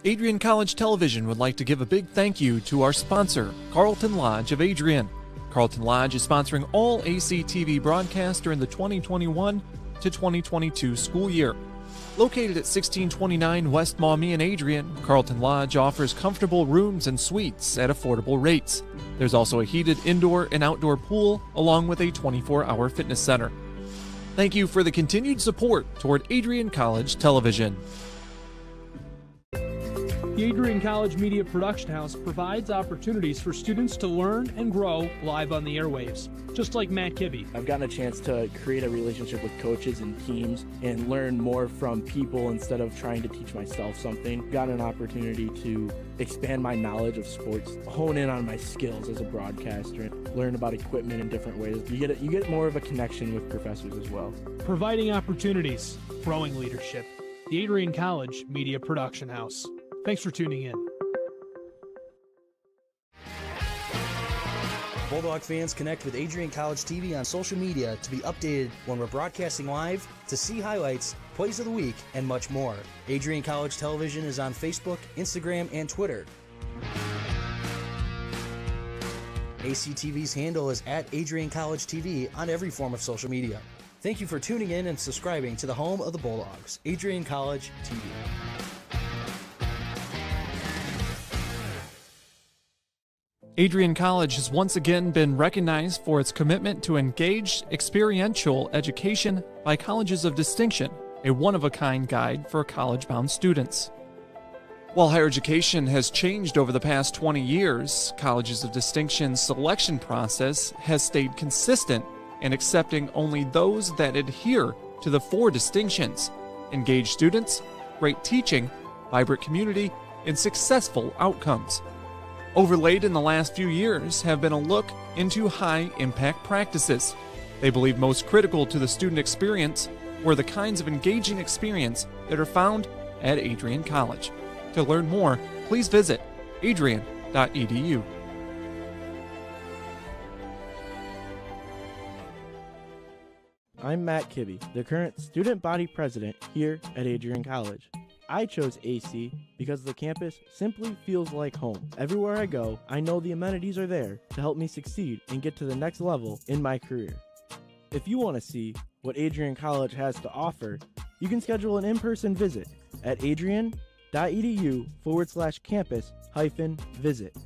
Adrian College Television would like to give a big thank you to our sponsor, Carlton Lodge of Adrian. Carlton Lodge is sponsoring all ACTV broadcasts during the 2021 to 2022 school year. Located at 1629 West Maumee in Adrian, Carlton Lodge offers comfortable rooms and suites at affordable rates. There's also a heated indoor and outdoor pool, along with a 24-hour fitness center. Thank you for the continued support toward Adrian College Television. The Adrian College Media Production House provides opportunities for students to learn and grow live on the airwaves, just like Matt Kibbe. I've gotten a chance to create a relationship with coaches and teams and learn more from people instead of trying to teach myself something. Got an opportunity to expand my knowledge of sports, hone in on my skills as a broadcaster, and learn about equipment in different ways. You get more of a connection with professors as well. Providing opportunities, growing leadership. The Adrian College Media Production House. Thanks for tuning in. Bulldog fans, connect with Adrian College TV on social media to be updated when we're broadcasting live, to see highlights, plays of the week, and much more. Adrian College Television is on Facebook, Instagram, and Twitter. ACTV's handle is at Adrian College TV on every form of social media. Thank you for tuning in and subscribing to the home of the Bulldogs, Adrian College TV. Adrian College has once again been recognized for its commitment to engaged, experiential education by Colleges of Distinction, a one-of-a-kind guide for college-bound students. While higher education has changed over the past 20 years, Colleges of Distinction's selection process has stayed consistent in accepting only those that adhere to the 4 distinctions: engaged students, great teaching, vibrant community, and successful outcomes. Overlaid in the last few years have been a look into high-impact practices. They believe most critical to the student experience were the kinds of engaging experience that are found at Adrian College. To learn more, please visit adrian.edu. I'm Matt Kibbe, the current student body president here at Adrian College. I chose AC because the campus simply feels like home. Everywhere I go, I know the amenities are there to help me succeed and get to the next level in my career. If you want to see what Adrian College has to offer, you can schedule an in-person visit at adrian.edu/campus-visit.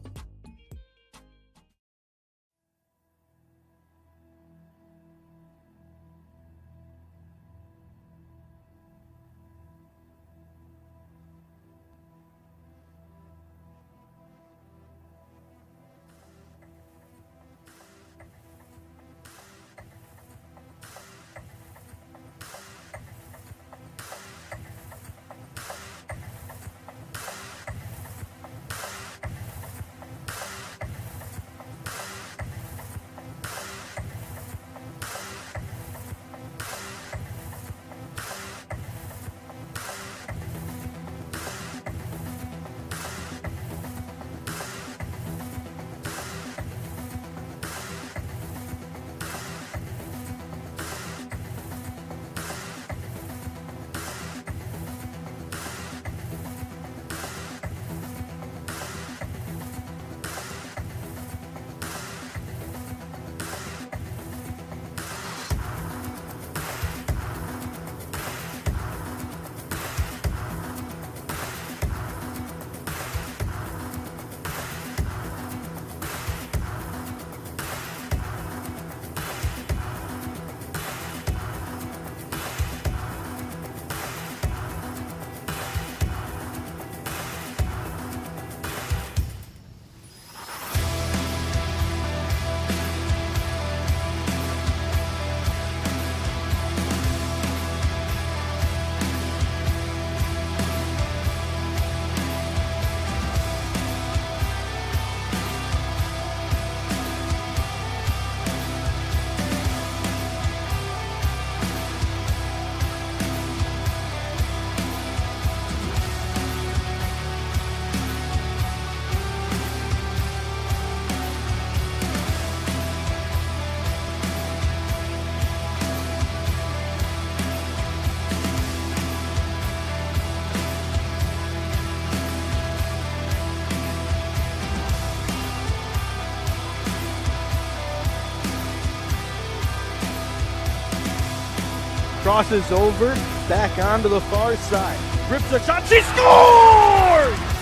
crosses over, back onto the far side. Rips a shot, she scores!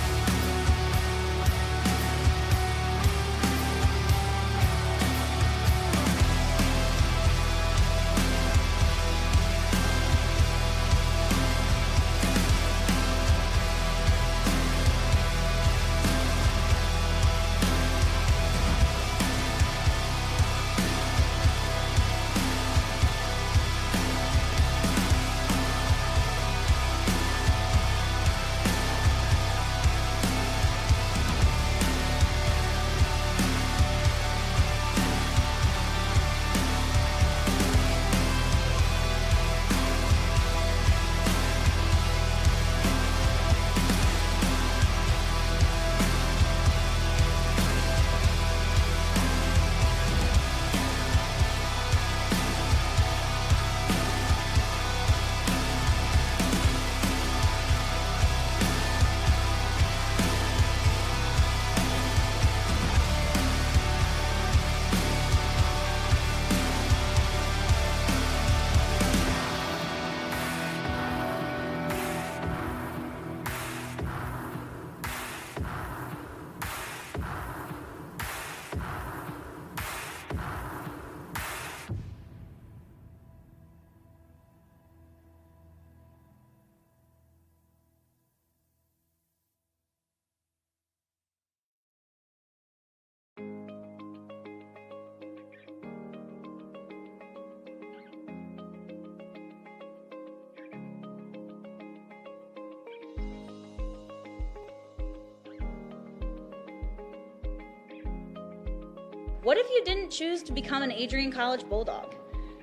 What if you didn't choose to become an Adrian College Bulldog?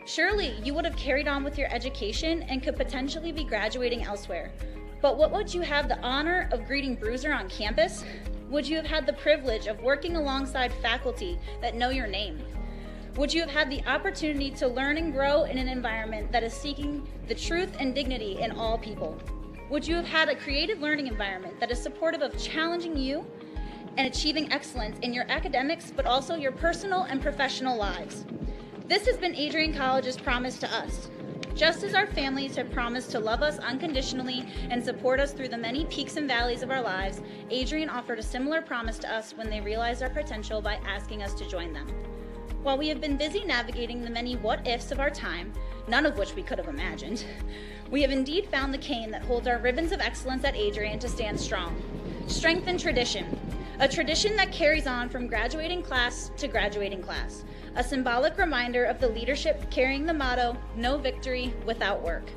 Surely you would have carried on with your education and could potentially be graduating elsewhere. But what would you have the honor of greeting Bruiser on campus? Would you have had the privilege of working alongside faculty that know your name? Would you have had the opportunity to learn and grow in an environment that is seeking the truth and dignity in all people? Would you have had a creative learning environment that is supportive of challenging you and achieving excellence in your academics, but also your personal and professional lives? This has been Adrian College's promise to us. Just as our families have promised to love us unconditionally and support us through the many peaks and valleys of our lives, Adrian offered a similar promise to us when they realized our potential by asking us to join them. While we have been busy navigating the many what-ifs of our time, none of which we could have imagined, we have indeed found the cane that holds our ribbons of excellence at Adrian to stand strong. Strength and tradition. A tradition that carries on from graduating class to graduating class. A symbolic reminder of the leadership carrying the motto, no victory without work.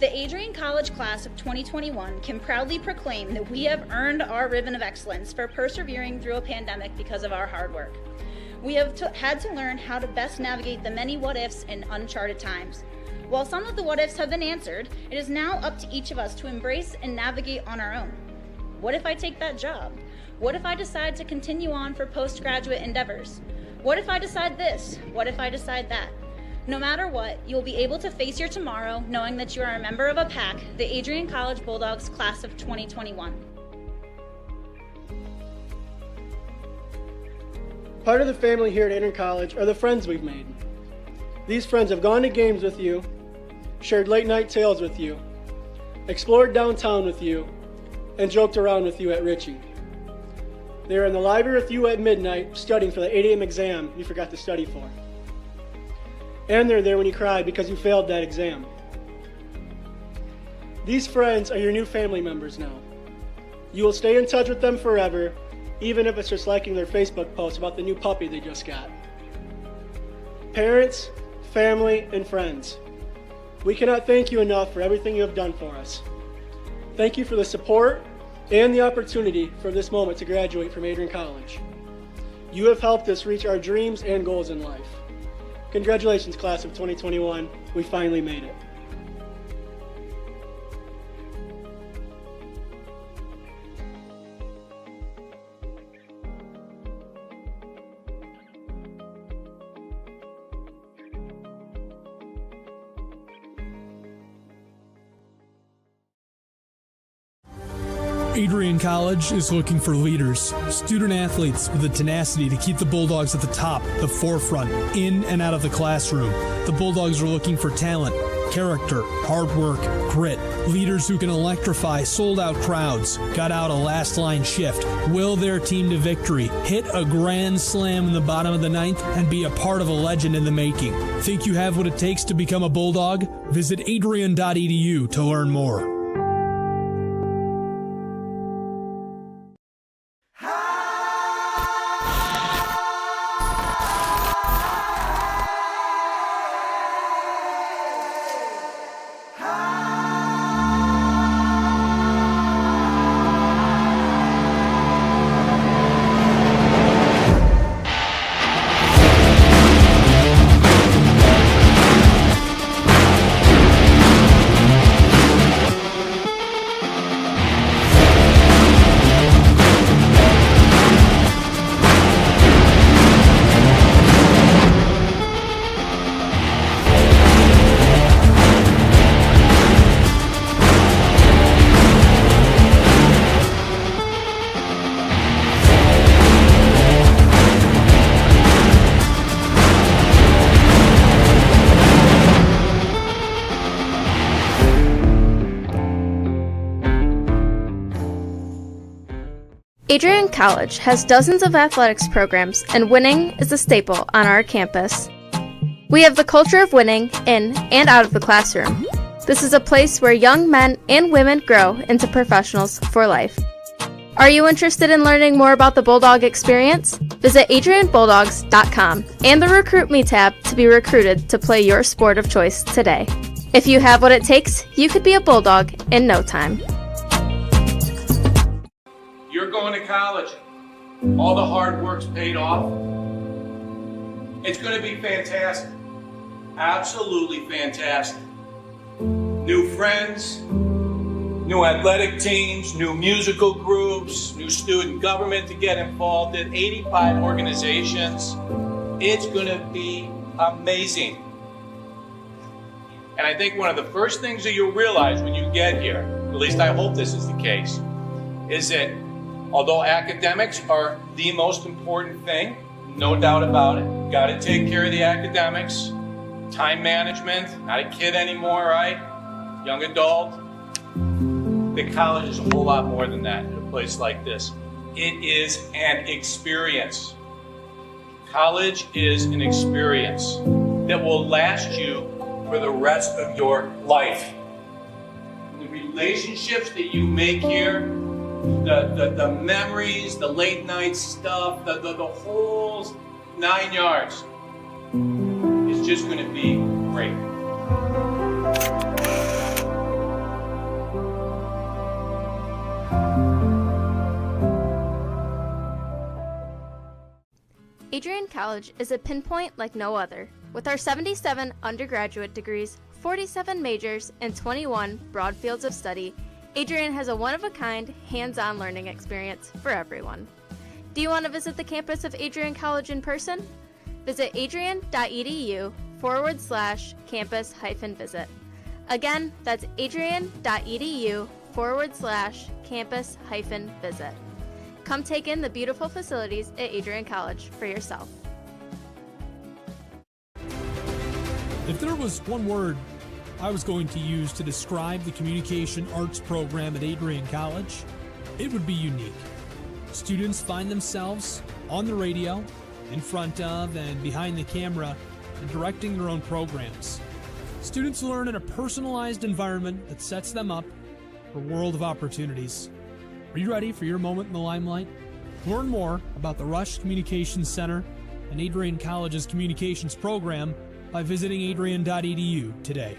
The Adrian College class of 2021 can proudly proclaim that we have earned our ribbon of excellence for persevering through a pandemic because of our hard work. We have had to learn how to best navigate the many what-ifs in uncharted times. While some of the what-ifs have been answered, it is now up to each of us to embrace and navigate on our own. What if I take that job? What if I decide to continue on for postgraduate endeavors? What if I decide this? What if I decide that? No matter what, you'll be able to face your tomorrow knowing that you are a member of a pack, the Adrian College Bulldogs class of 2021. Part of the family here at Adrian College are the friends we've made. These friends have gone to games with you, shared late night tales with you, explored downtown with you, and joked around with you at Ritchie. They are in the library with you at midnight studying for the 8 a.m. exam you forgot to study for. And they're there when you cried because you failed that exam. These friends are your new family members now. You will stay in touch with them forever, even if it's just liking their Facebook post about the new puppy they just got. Parents, family, and friends, we cannot thank you enough for everything you have done for us. Thank you for the support and the opportunity for this moment to graduate from Adrian College. You have helped us reach our dreams and goals in life. Congratulations, class of 2021. We finally made it. Adrian College is looking for leaders, student athletes with the tenacity to keep the Bulldogs at the top, the forefront, in and out of the classroom. The Bulldogs are looking for talent, Character, hard work, grit, leaders who can electrify sold-out crowds, got out a last-line shift, will their team to victory, hit a grand slam in the bottom of the ninth, and be a part of a legend in the making. Think you have what it takes to become a Bulldog? Visit adrian.edu to learn more. Adrian College has dozens of athletics programs, and winning is a staple on our campus. We have the culture of winning in and out of the classroom. This is a place where young men and women grow into professionals for life. Are you interested in learning more about the Bulldog experience? Visit adrianbulldogs.com and the Recruit Me tab to be recruited to play your sport of choice today. If you have what it takes, you could be a Bulldog in no time. You're going to college. All the hard work's paid off. It's going to be fantastic. Absolutely fantastic. New friends, new athletic teams, new musical groups, new student government to get involved in, 85 organizations. It's going to be amazing. And I think one of the first things that you'll realize when you get here, at least I hope this is the case, is that although academics are the most important thing, no doubt about it, got to take care of the academics, time management, not a kid anymore, right? Young adult. The college is a whole lot more than that in a place like this. It is an experience. College is an experience that will last you for the rest of your life. The relationships that you make here, the memories, the late night stuff, the whole 9 yards is just going to be great. Adrian College is a pinpoint like no other. With our 77 undergraduate degrees, 47 majors, and 21 broad fields of study, Adrian has a one-of-a-kind, hands-on learning experience for everyone. Do you want to visit the campus of Adrian College in person? Visit adrian.edu/campus-visit. Again, that's adrian.edu/campus-visit. Come take in the beautiful facilities at Adrian College for yourself. If there was one word I was going to use to describe the communication arts program at Adrian College, it would be unique. Students find themselves on the radio, in front of and behind the camera, and directing their own programs. Students learn in a personalized environment that sets them up for a world of opportunities. Are you ready for your moment in the limelight? Learn more about the Rush Communications Center and Adrian College's communications program by visiting adrian.edu today.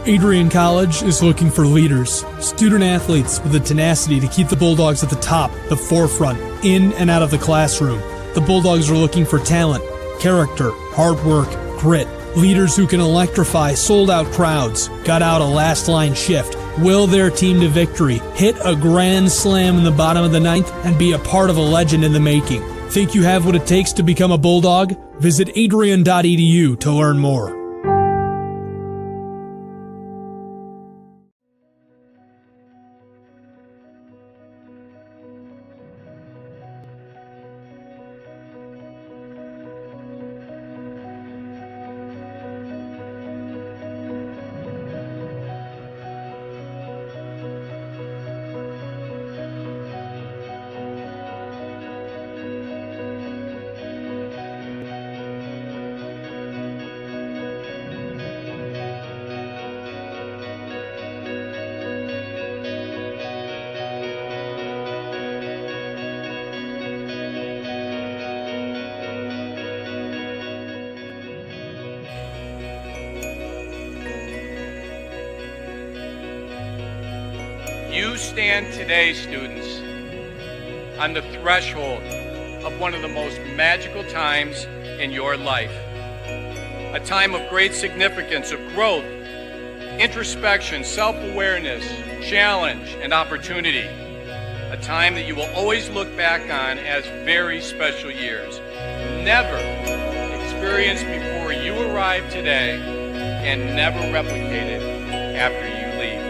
Adrian College is looking for leaders, student athletes with the tenacity to keep the Bulldogs at the top, the forefront, in and out of the classroom. The Bulldogs are looking for talent, character, hard work, grit, leaders who can electrify sold-out crowds, gut out a last-line shift, will their team to victory, hit a grand slam in the bottom of the ninth, and be a part of a legend in the making. Think you have what it takes to become a Bulldog? Visit adrian.edu to learn more. You stand today, students, on the threshold of one of the most magical times in your life. A time of great significance, of growth, introspection, self-awareness, challenge, and opportunity. A time that you will always look back on as very special years. Never experienced before you arrived today and never replicated after you leave.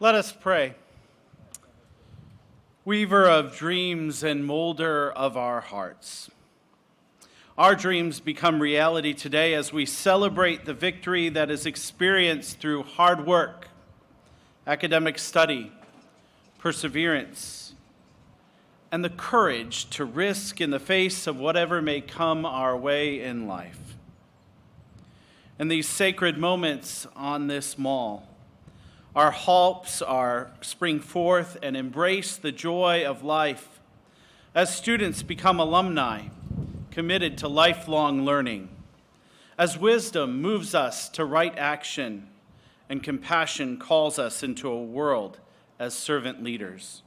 Let us pray. Weaver of dreams and molder of our hearts. Our dreams become reality today as we celebrate the victory that is experienced through hard work, academic study, perseverance, and the courage to risk in the face of whatever may come our way in life. In these sacred moments on this mall, our hopes spring forth and embrace the joy of life as students become alumni committed to lifelong learning, as wisdom moves us to right action and compassion calls us into a world as servant leaders.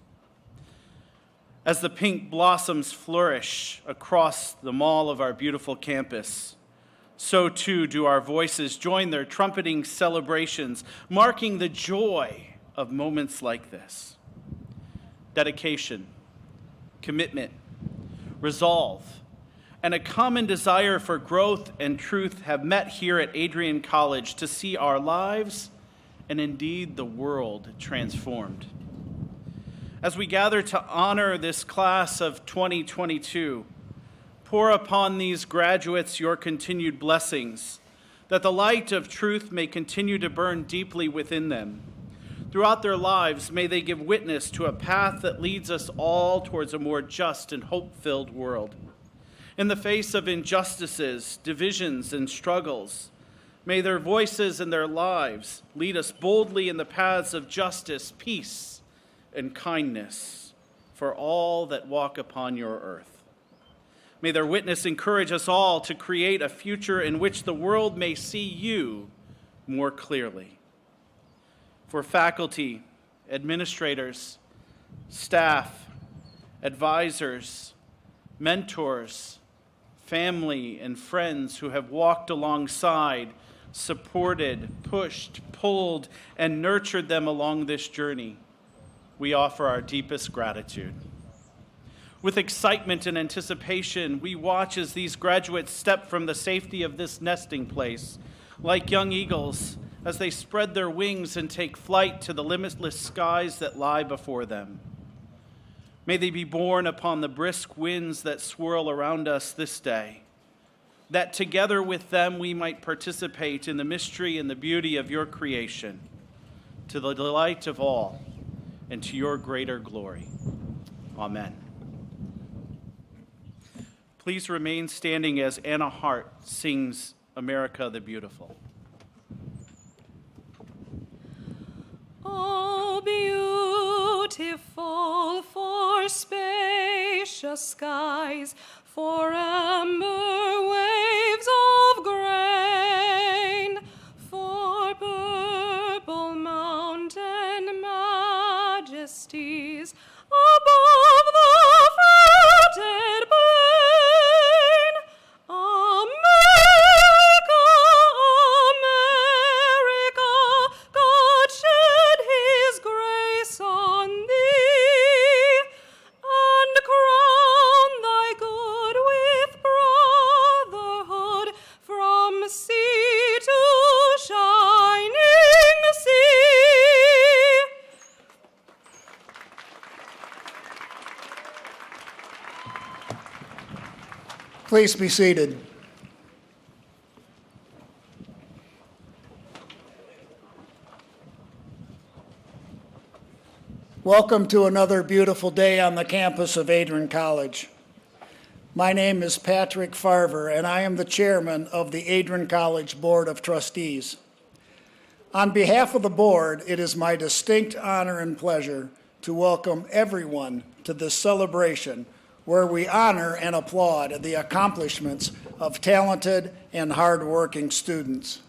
As the pink blossoms flourish across the mall of our beautiful campus, so too do our voices join their trumpeting celebrations, marking the joy of moments like this. Dedication, commitment, resolve, and a common desire for growth and truth have met here at Adrian College to see our lives and indeed the world transformed. As we gather to honor this class of 2022, pour upon these graduates your continued blessings, that the light of truth may continue to burn deeply within them. Throughout their lives, may they give witness to a path that leads us all towards a more just and hope-filled world. In the face of injustices, divisions, and struggles, may their voices and their lives lead us boldly in the paths of justice, peace, and kindness for all that walk upon your earth. May their witness encourage us all to create a future in which the world may see you more clearly. For faculty, administrators, staff, advisors, mentors, family, and friends who have walked alongside, supported, pushed, pulled, and nurtured them along this journey, we offer our deepest gratitude. With excitement and anticipation, we watch as these graduates step from the safety of this nesting place, like young eagles, as they spread their wings and take flight to the limitless skies that lie before them. May they be borne upon the brisk winds that swirl around us this day, that together with them we might participate in the mystery and the beauty of your creation, to the delight of all and to your greater glory. Amen. Please remain standing as Anna Hart sings America the Beautiful. Oh, beautiful for spacious skies, for amber waves of grain, for purple mountain majesties above the fruited plain. America, America, God shed his grace on thee, and crown thy good with brotherhood from sea to shining sea. Please be seated. Welcome to another beautiful day on the campus of Adrian College. My name is Patrick Farver, and I am the chairman of the Adrian College Board of Trustees. On behalf of the board, it is my distinct honor and pleasure to welcome everyone to this celebration where we honor and applaud the accomplishments of talented and hardworking students.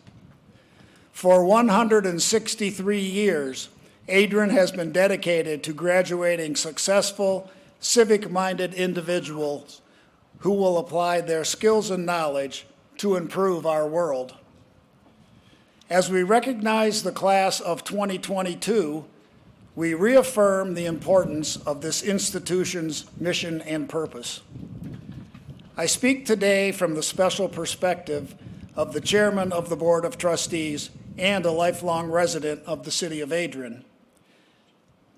For 163 years, Adrian has been dedicated to graduating successful, civic-minded individuals who will apply their skills and knowledge to improve our world. As we recognize the class of 2022, we reaffirm the importance of this institution's mission and purpose. I speak today from the special perspective of the chairman of the Board of Trustees and a lifelong resident of the city of Adrian.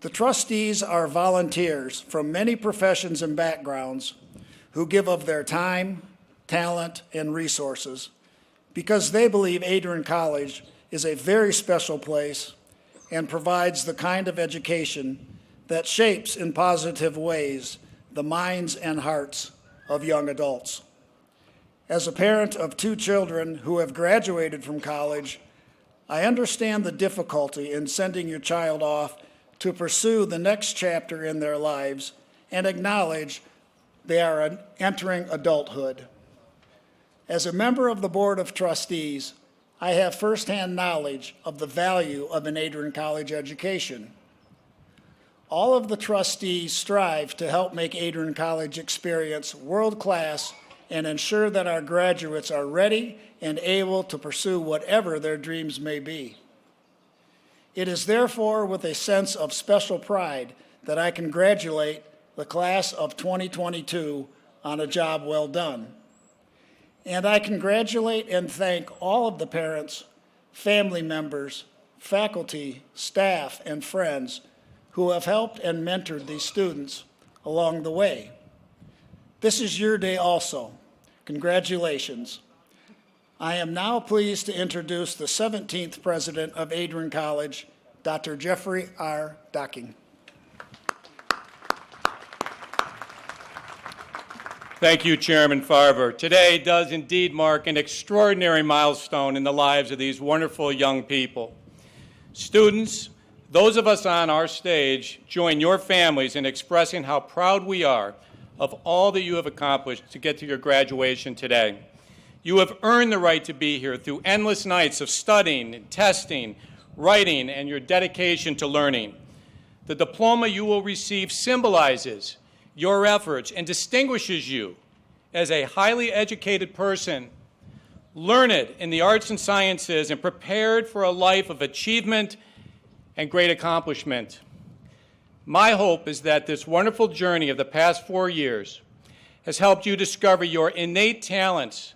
The trustees are volunteers from many professions and backgrounds who give of their time, talent, and resources because they believe Adrian College is a very special place and provides the kind of education that shapes in positive ways the minds and hearts of young adults. As a parent of 2 children who have graduated from college, I understand the difficulty in sending your child off to pursue the next chapter in their lives and acknowledge they are entering adulthood. As a member of the Board of Trustees, I have firsthand knowledge of the value of an Adrian College education. All of the trustees strive to help make Adrian College experience world-class and ensure that our graduates are ready and able to pursue whatever their dreams may be. It is therefore with a sense of special pride that I congratulate the class of 2022 on a job well done. And I congratulate and thank all of the parents, family members, faculty, staff, and friends who have helped and mentored these students along the way. This is your day also. Congratulations. I am now pleased to introduce the 17th president of Adrian College, Dr. Jeffrey R. Docking. Thank you, Chairman Farver. Today does indeed mark an extraordinary milestone in the lives of these wonderful young people. Students, those of us on our stage join your families in expressing how proud we are of all that you have accomplished to get to your graduation today. You have earned the right to be here through endless nights of studying, testing, writing, and your dedication to learning. The diploma you will receive symbolizes your efforts and distinguishes you as a highly educated person, learned in the arts and sciences, and prepared for a life of achievement and great accomplishment. My hope is that this wonderful journey of the past 4 years has helped you discover your innate talents,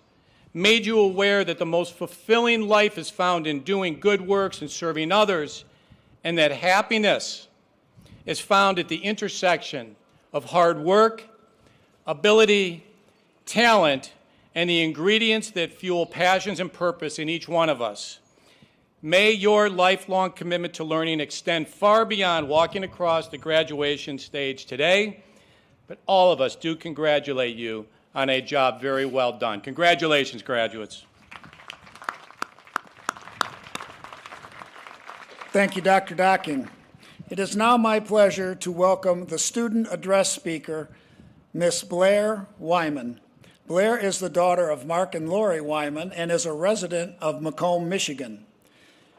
made you aware that the most fulfilling life is found in doing good works and serving others, and that happiness is found at the intersection of hard work, ability, talent, and the ingredients that fuel passions and purpose in each one of us. May your lifelong commitment to learning extend far beyond walking across the graduation stage today, but all of us do congratulate you on a job very well done. Congratulations, graduates. Thank you, Dr. Docking. It is now my pleasure to welcome the student address speaker, Miss Blair Wyman. Blair is the daughter of Mark and Lori Wyman and is a resident of Macomb, Michigan.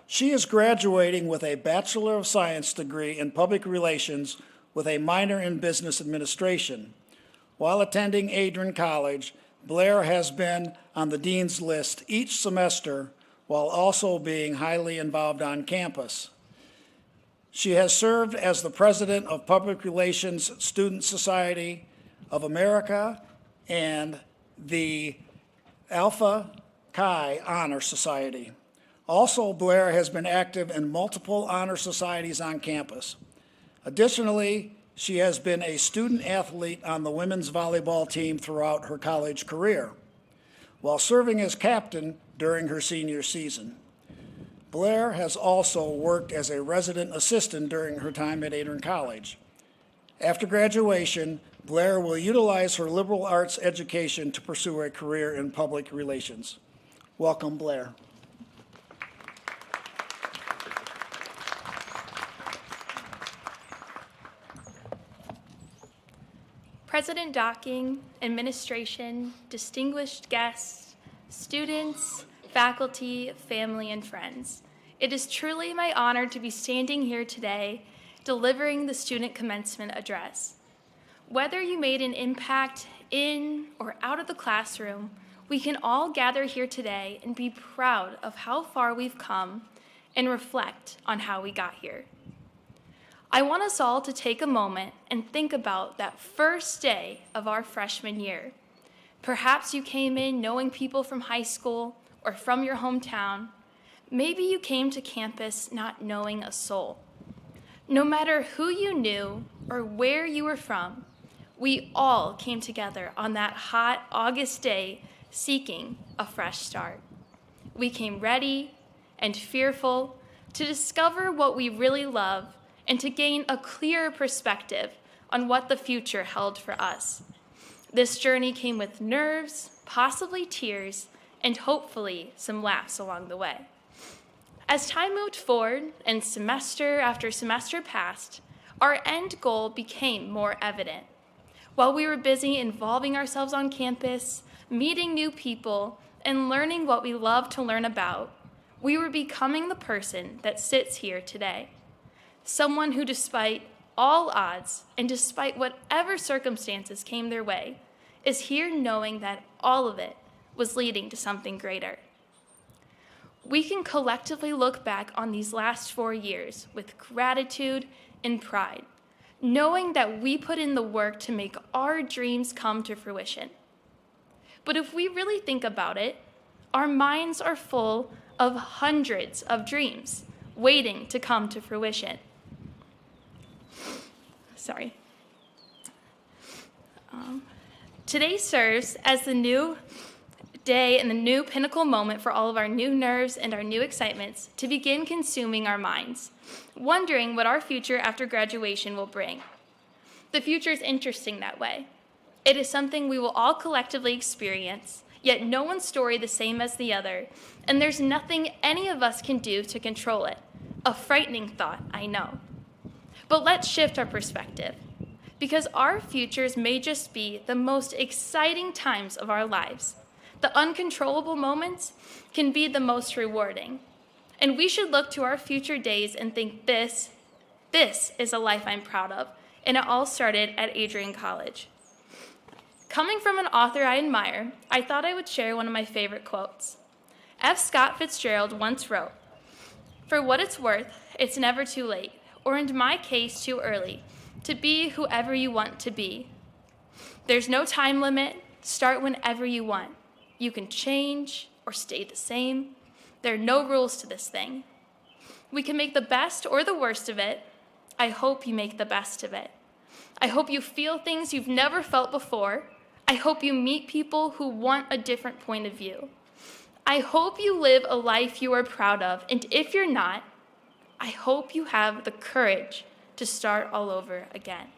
She is graduating with a Bachelor of Science degree in Public Relations with a minor in Business Administration. While attending Adrian College, Blair has been on the Dean's List each semester while also being highly involved on campus. She has served as the president of Public Relations Student Society of America and the Alpha Chi Honor Society. Also, Blair has been active in multiple honor societies on campus. Additionally, she has been a student athlete on the women's volleyball team throughout her college career, while serving as captain during her senior season. Blair has also worked as a resident assistant during her time at Adrian College. After graduation, Blair will utilize her liberal arts education to pursue a career in public relations. Welcome, Blair. President Docking, administration, distinguished guests, students, faculty, family, and friends. It is truly my honor to be standing here today delivering the student commencement address. Whether you made an impact in or out of the classroom, we can all gather here today and be proud of how far we've come and reflect on how we got here. I want us all to take a moment and think about that first day of our freshman year. Perhaps you came in knowing people from high school or from your hometown. Maybe you came to campus not knowing a soul. No matter who you knew or where you were from, we all came together on that hot August day seeking a fresh start. We came ready and fearful to discover what we really love and to gain a clearer perspective on what the future held for us. This journey came with nerves, possibly tears, and hopefully some laughs along the way. As time moved forward and semester after semester passed, our end goal became more evident. While we were busy involving ourselves on campus, meeting new people, and learning what we love to learn about, we were becoming the person that sits here today. Someone who, despite all odds and despite whatever circumstances came their way, is here knowing that all of it was leading to something greater. We can collectively look back on these last 4 years with gratitude and pride, knowing that we put in the work to make our dreams come to fruition. But if we really think about it, our minds are full of hundreds of dreams waiting to come to fruition. Sorry. Today serves as the new day and the new pinnacle moment for all of our new nerves and our new excitements to begin consuming our minds, wondering what our future after graduation will bring. The future is interesting that way. It is something we will all collectively experience, yet no one's story the same as the other, and there's nothing any of us can do to control it. A frightening thought, I know. But let's shift our perspective, because our futures may just be the most exciting times of our lives. The uncontrollable moments can be the most rewarding. And we should look to our future days and think this is a life I'm proud of. And it all started at Adrian College. Coming from an author I admire, I thought I would share one of my favorite quotes. F. Scott Fitzgerald once wrote, "For what it's worth, it's never too late, or in my case, too early, to be whoever you want to be. There's no time limit. Start whenever you want. You can change or stay the same. There are no rules to this thing. We can make the best or the worst of it. I hope you make the best of it. I hope you feel things you've never felt before. I hope you meet people who want a different point of view. I hope you live a life you are proud of, and if you're not, I hope you have the courage to start all over again."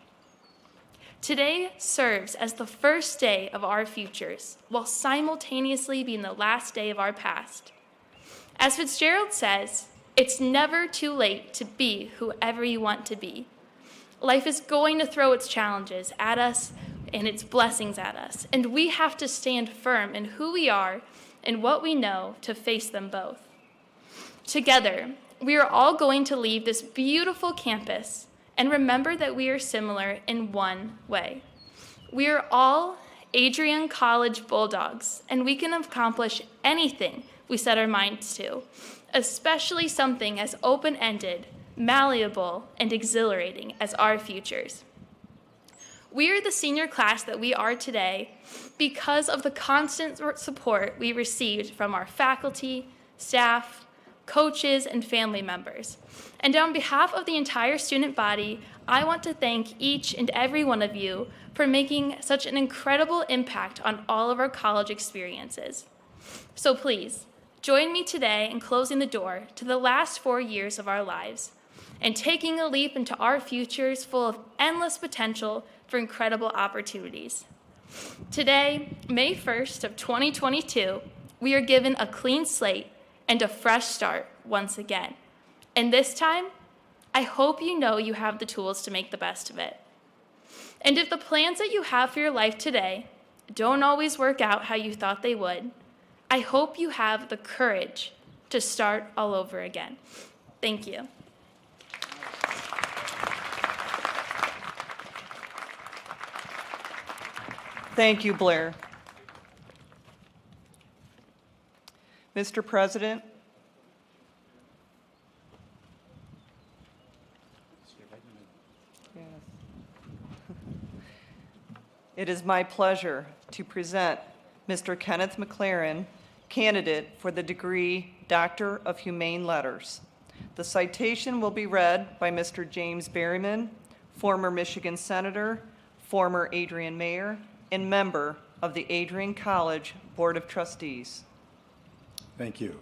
Today serves as the first day of our futures, while simultaneously being the last day of our past. As Fitzgerald says, it's never too late to be whoever you want to be. Life is going to throw its challenges at us and its blessings at us, and we have to stand firm in who we are and what we know to face them both. Together, we are all going to leave this beautiful campus and remember that we are similar in one way. We are all Adrian College Bulldogs, and we can accomplish anything we set our minds to, especially something as open-ended, malleable, and exhilarating as our futures. We are the senior class that we are today because of the constant support we received from our faculty, staff, coaches, and family members. And on behalf of the entire student body, I want to thank each and every one of you for making such an incredible impact on all of our college experiences. So please, join me today in closing the door to the last 4 years of our lives and taking a leap into our futures full of endless potential for incredible opportunities. Today, May 1st of 2022, we are given a clean slate and a fresh start once again. And this time, I hope you know you have the tools to make the best of it. And if the plans that you have for your life today don't always work out how you thought they would, I hope you have the courage to start all over again. Thank you. Thank you, Blair. Mr. President, it is my pleasure to present Mr. Kenneth McLaren, candidate for the degree Doctor of Humane Letters. The citation will be read by Mr. James Berryman, former Michigan Senator, former Adrian Mayor, and member of the Adrian College Board of Trustees. Thank you.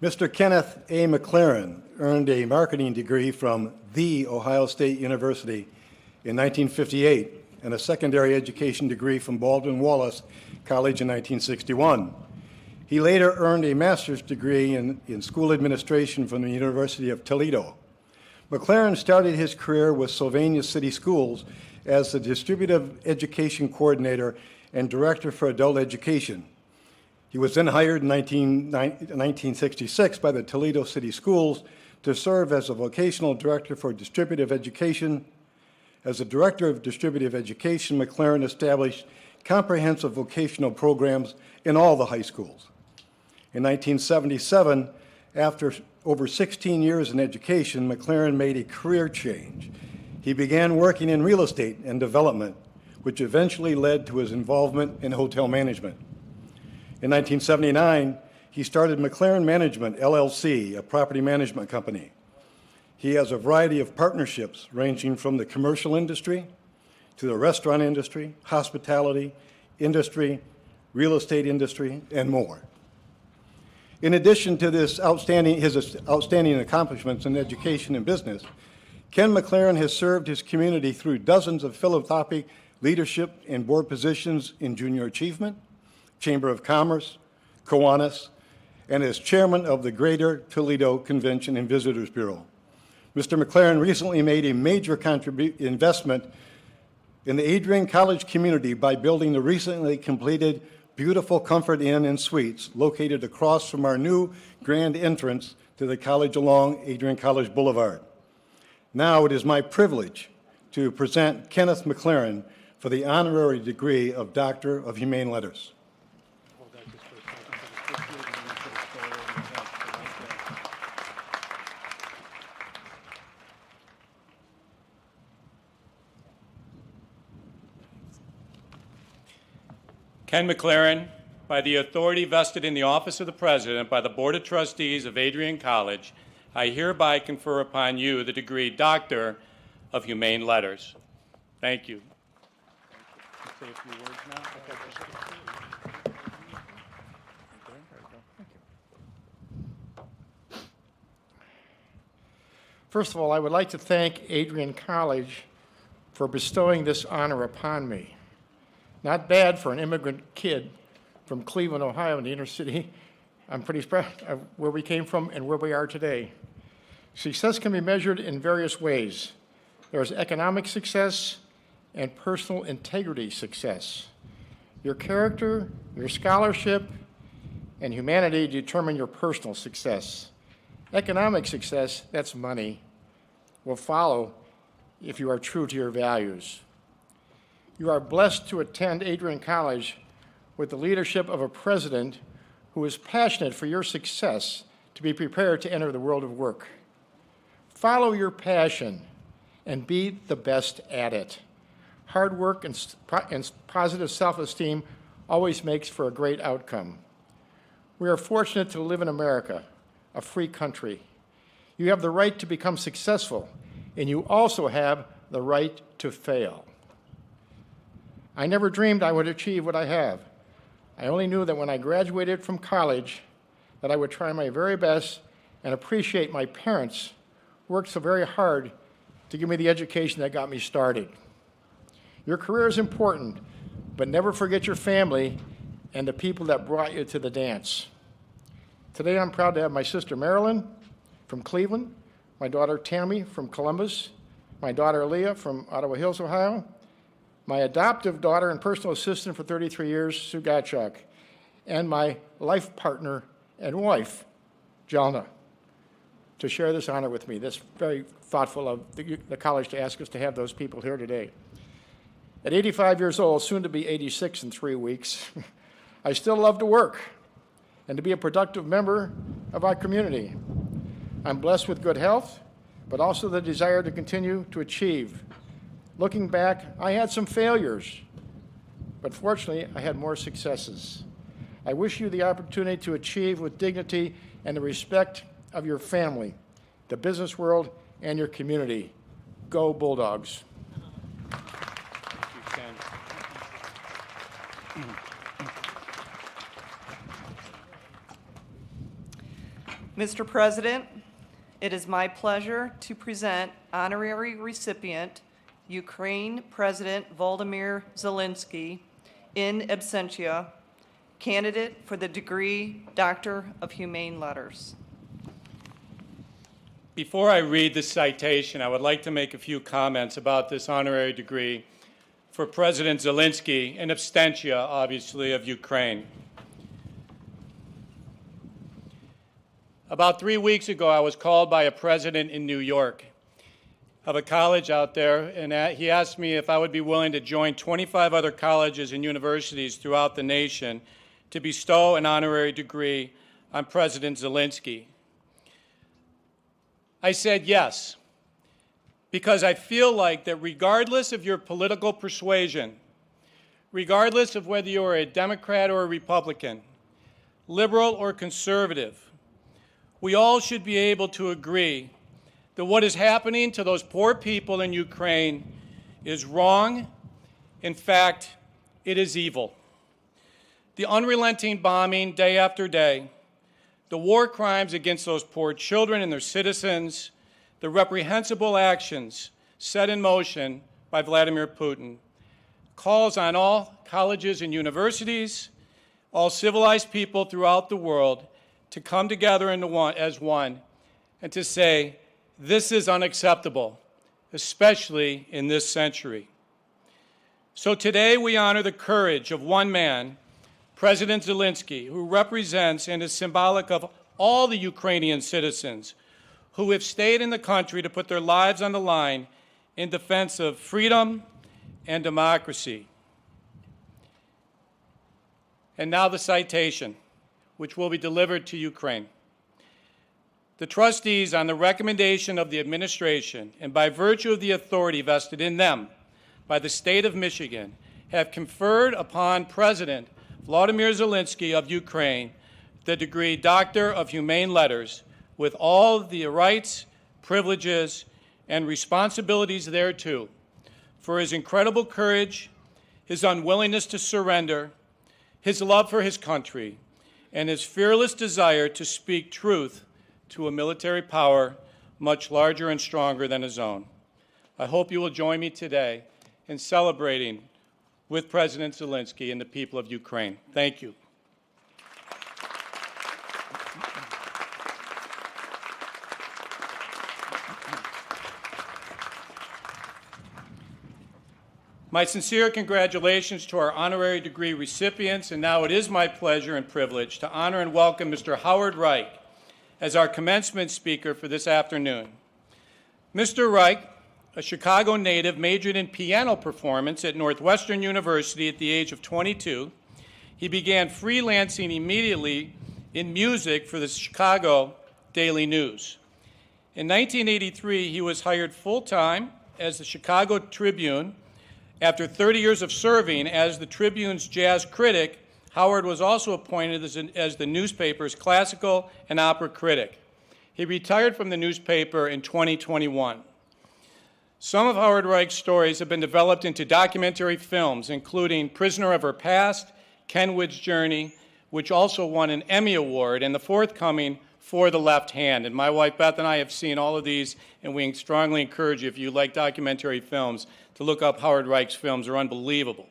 Mr. Kenneth A. McLaren earned a marketing degree from The Ohio State University in 1958 and a secondary education degree from Baldwin Wallace College in 1961. He later earned a master's degree in school administration from the University of Toledo. McLaren started his career with Sylvania City Schools as the distributive education coordinator and director for adult education. He was then hired in 1966 by the Toledo City Schools to serve as a vocational director for distributive education. As a director of distributive education, McLaren established comprehensive vocational programs in all the high schools. In 1977, after over 16 years in education, McLaren made a career change. He began working in real estate and development, which eventually led to his involvement in hotel management. In 1979, he started McLaren Management, LLC, a property management company. He has a variety of partnerships ranging from the commercial industry to the restaurant industry, hospitality industry, real estate industry, and more. In addition to his outstanding accomplishments in education and business, Ken McLaren has served his community through dozens of philanthropic leadership and board positions in Junior Achievement, Chamber of Commerce, Kiwanis, and as chairman of the Greater Toledo Convention and Visitors Bureau. Mr. McLaren recently made a major investment in the Adrian College community by building the recently completed beautiful Comfort Inn and Suites located across from our new grand entrance to the college along Adrian College Boulevard. Now it is my privilege to present Kenneth McLaren for the honorary degree of Doctor of Humane Letters. Ken McLaren, by the authority vested in the office of the President by the Board of Trustees of Adrian College, I hereby confer upon you the degree Doctor of Humane Letters. Thank you. Say a few words now. First of all, I would like to thank Adrian College for bestowing this honor upon me. Not bad for an immigrant kid from Cleveland, Ohio, in the inner city. I'm pretty proud of where we came from and where we are today. Success can be measured in various ways. There's economic success and personal integrity success. Your character, your scholarship, and humanity determine your personal success. Economic success, that's money, will follow if you are true to your values. You are blessed to attend Adrian College with the leadership of a president who is passionate for your success to be prepared to enter the world of work. Follow your passion and be the best at it. Hard work and positive self-esteem always makes for a great outcome. We are fortunate to live in America, a free country. You have the right to become successful, and you also have the right to fail. I never dreamed I would achieve what I have. I only knew that when I graduated from college that I would try my very best and appreciate my parents who worked so very hard to give me the education that got me started. Your career is important, but never forget your family and the people that brought you to the dance. Today I'm proud to have my sister Marilyn from Cleveland, my daughter Tammy from Columbus, my daughter Leah from Ottawa Hills, Ohio, my adoptive daughter and personal assistant for 33 years, Sue Gottschalk, and my life partner and wife, Jalna, to share this honor with me. That's very thoughtful of the college to ask us to have those people here today. At 85 years old, soon to be 86 in 3 weeks, I still love to work and to be a productive member of our community. I'm blessed with good health, but also the desire to continue to achieve. Looking back, I had some failures, but fortunately, I had more successes. I wish you the opportunity to achieve with dignity and the respect of your family, the business world, and your community. Go Bulldogs. Mr. President, it is my pleasure to present honorary recipient, Ukraine President Volodymyr Zelensky, in absentia, candidate for the degree Doctor of Humane Letters. Before I read the citation, I would like to make a few comments about this honorary degree for President Zelensky, in absentia, obviously, of Ukraine. About 3 weeks ago, I was called by a president in New York of a college out there, and he asked me if I would be willing to join 25 other colleges and universities throughout the nation to bestow an honorary degree on President Zelensky. I said yes, because I feel like that regardless of your political persuasion, regardless of whether you are a Democrat or a Republican, liberal or conservative, we all should be able to agree that what is happening to those poor people in Ukraine is wrong. In fact, it is evil. The unrelenting bombing day after day, the war crimes against those poor children and their citizens, the reprehensible actions set in motion by Vladimir Putin, calls on all colleges and universities, all civilized people throughout the world to come together as one and to say, this is unacceptable, especially in this century. So today we honor the courage of one man, President Zelensky, who represents and is symbolic of all the Ukrainian citizens who have stayed in the country to put their lives on the line in defense of freedom and democracy. And now the citation, which will be delivered to Ukraine. The trustees, on the recommendation of the administration and by virtue of the authority vested in them by the state of Michigan, have conferred upon President Volodymyr Zelensky of Ukraine the degree Doctor of Humane Letters with all the rights, privileges, and responsibilities thereto for his incredible courage, his unwillingness to surrender, his love for his country, and his fearless desire to speak truth to a military power much larger and stronger than his own. I hope you will join me today in celebrating with President Zelensky and the people of Ukraine. Thank you. My sincere congratulations to our honorary degree recipients, and now it is my pleasure and privilege to honor and welcome Mr. Howard Reich as our commencement speaker for this afternoon. Mr. Reich, a Chicago native, majored in piano performance at Northwestern University at the age of 22. He began freelancing immediately in music for the Chicago Daily News. In 1983, he was hired full-time as the Chicago Tribune. After 30 years of serving as the Tribune's jazz critic, Howard was also appointed as the newspaper's classical and opera critic. He retired from the newspaper in 2021. Some of Howard Reich's stories have been developed into documentary films, including Prisoner of Her Past, Kenwood's Journey, which also won an Emmy Award, and the forthcoming For the Left Hand. And my wife Beth and I have seen all of these, and we strongly encourage you, if you like documentary films, to look up Howard Reich's films. They're unbelievable.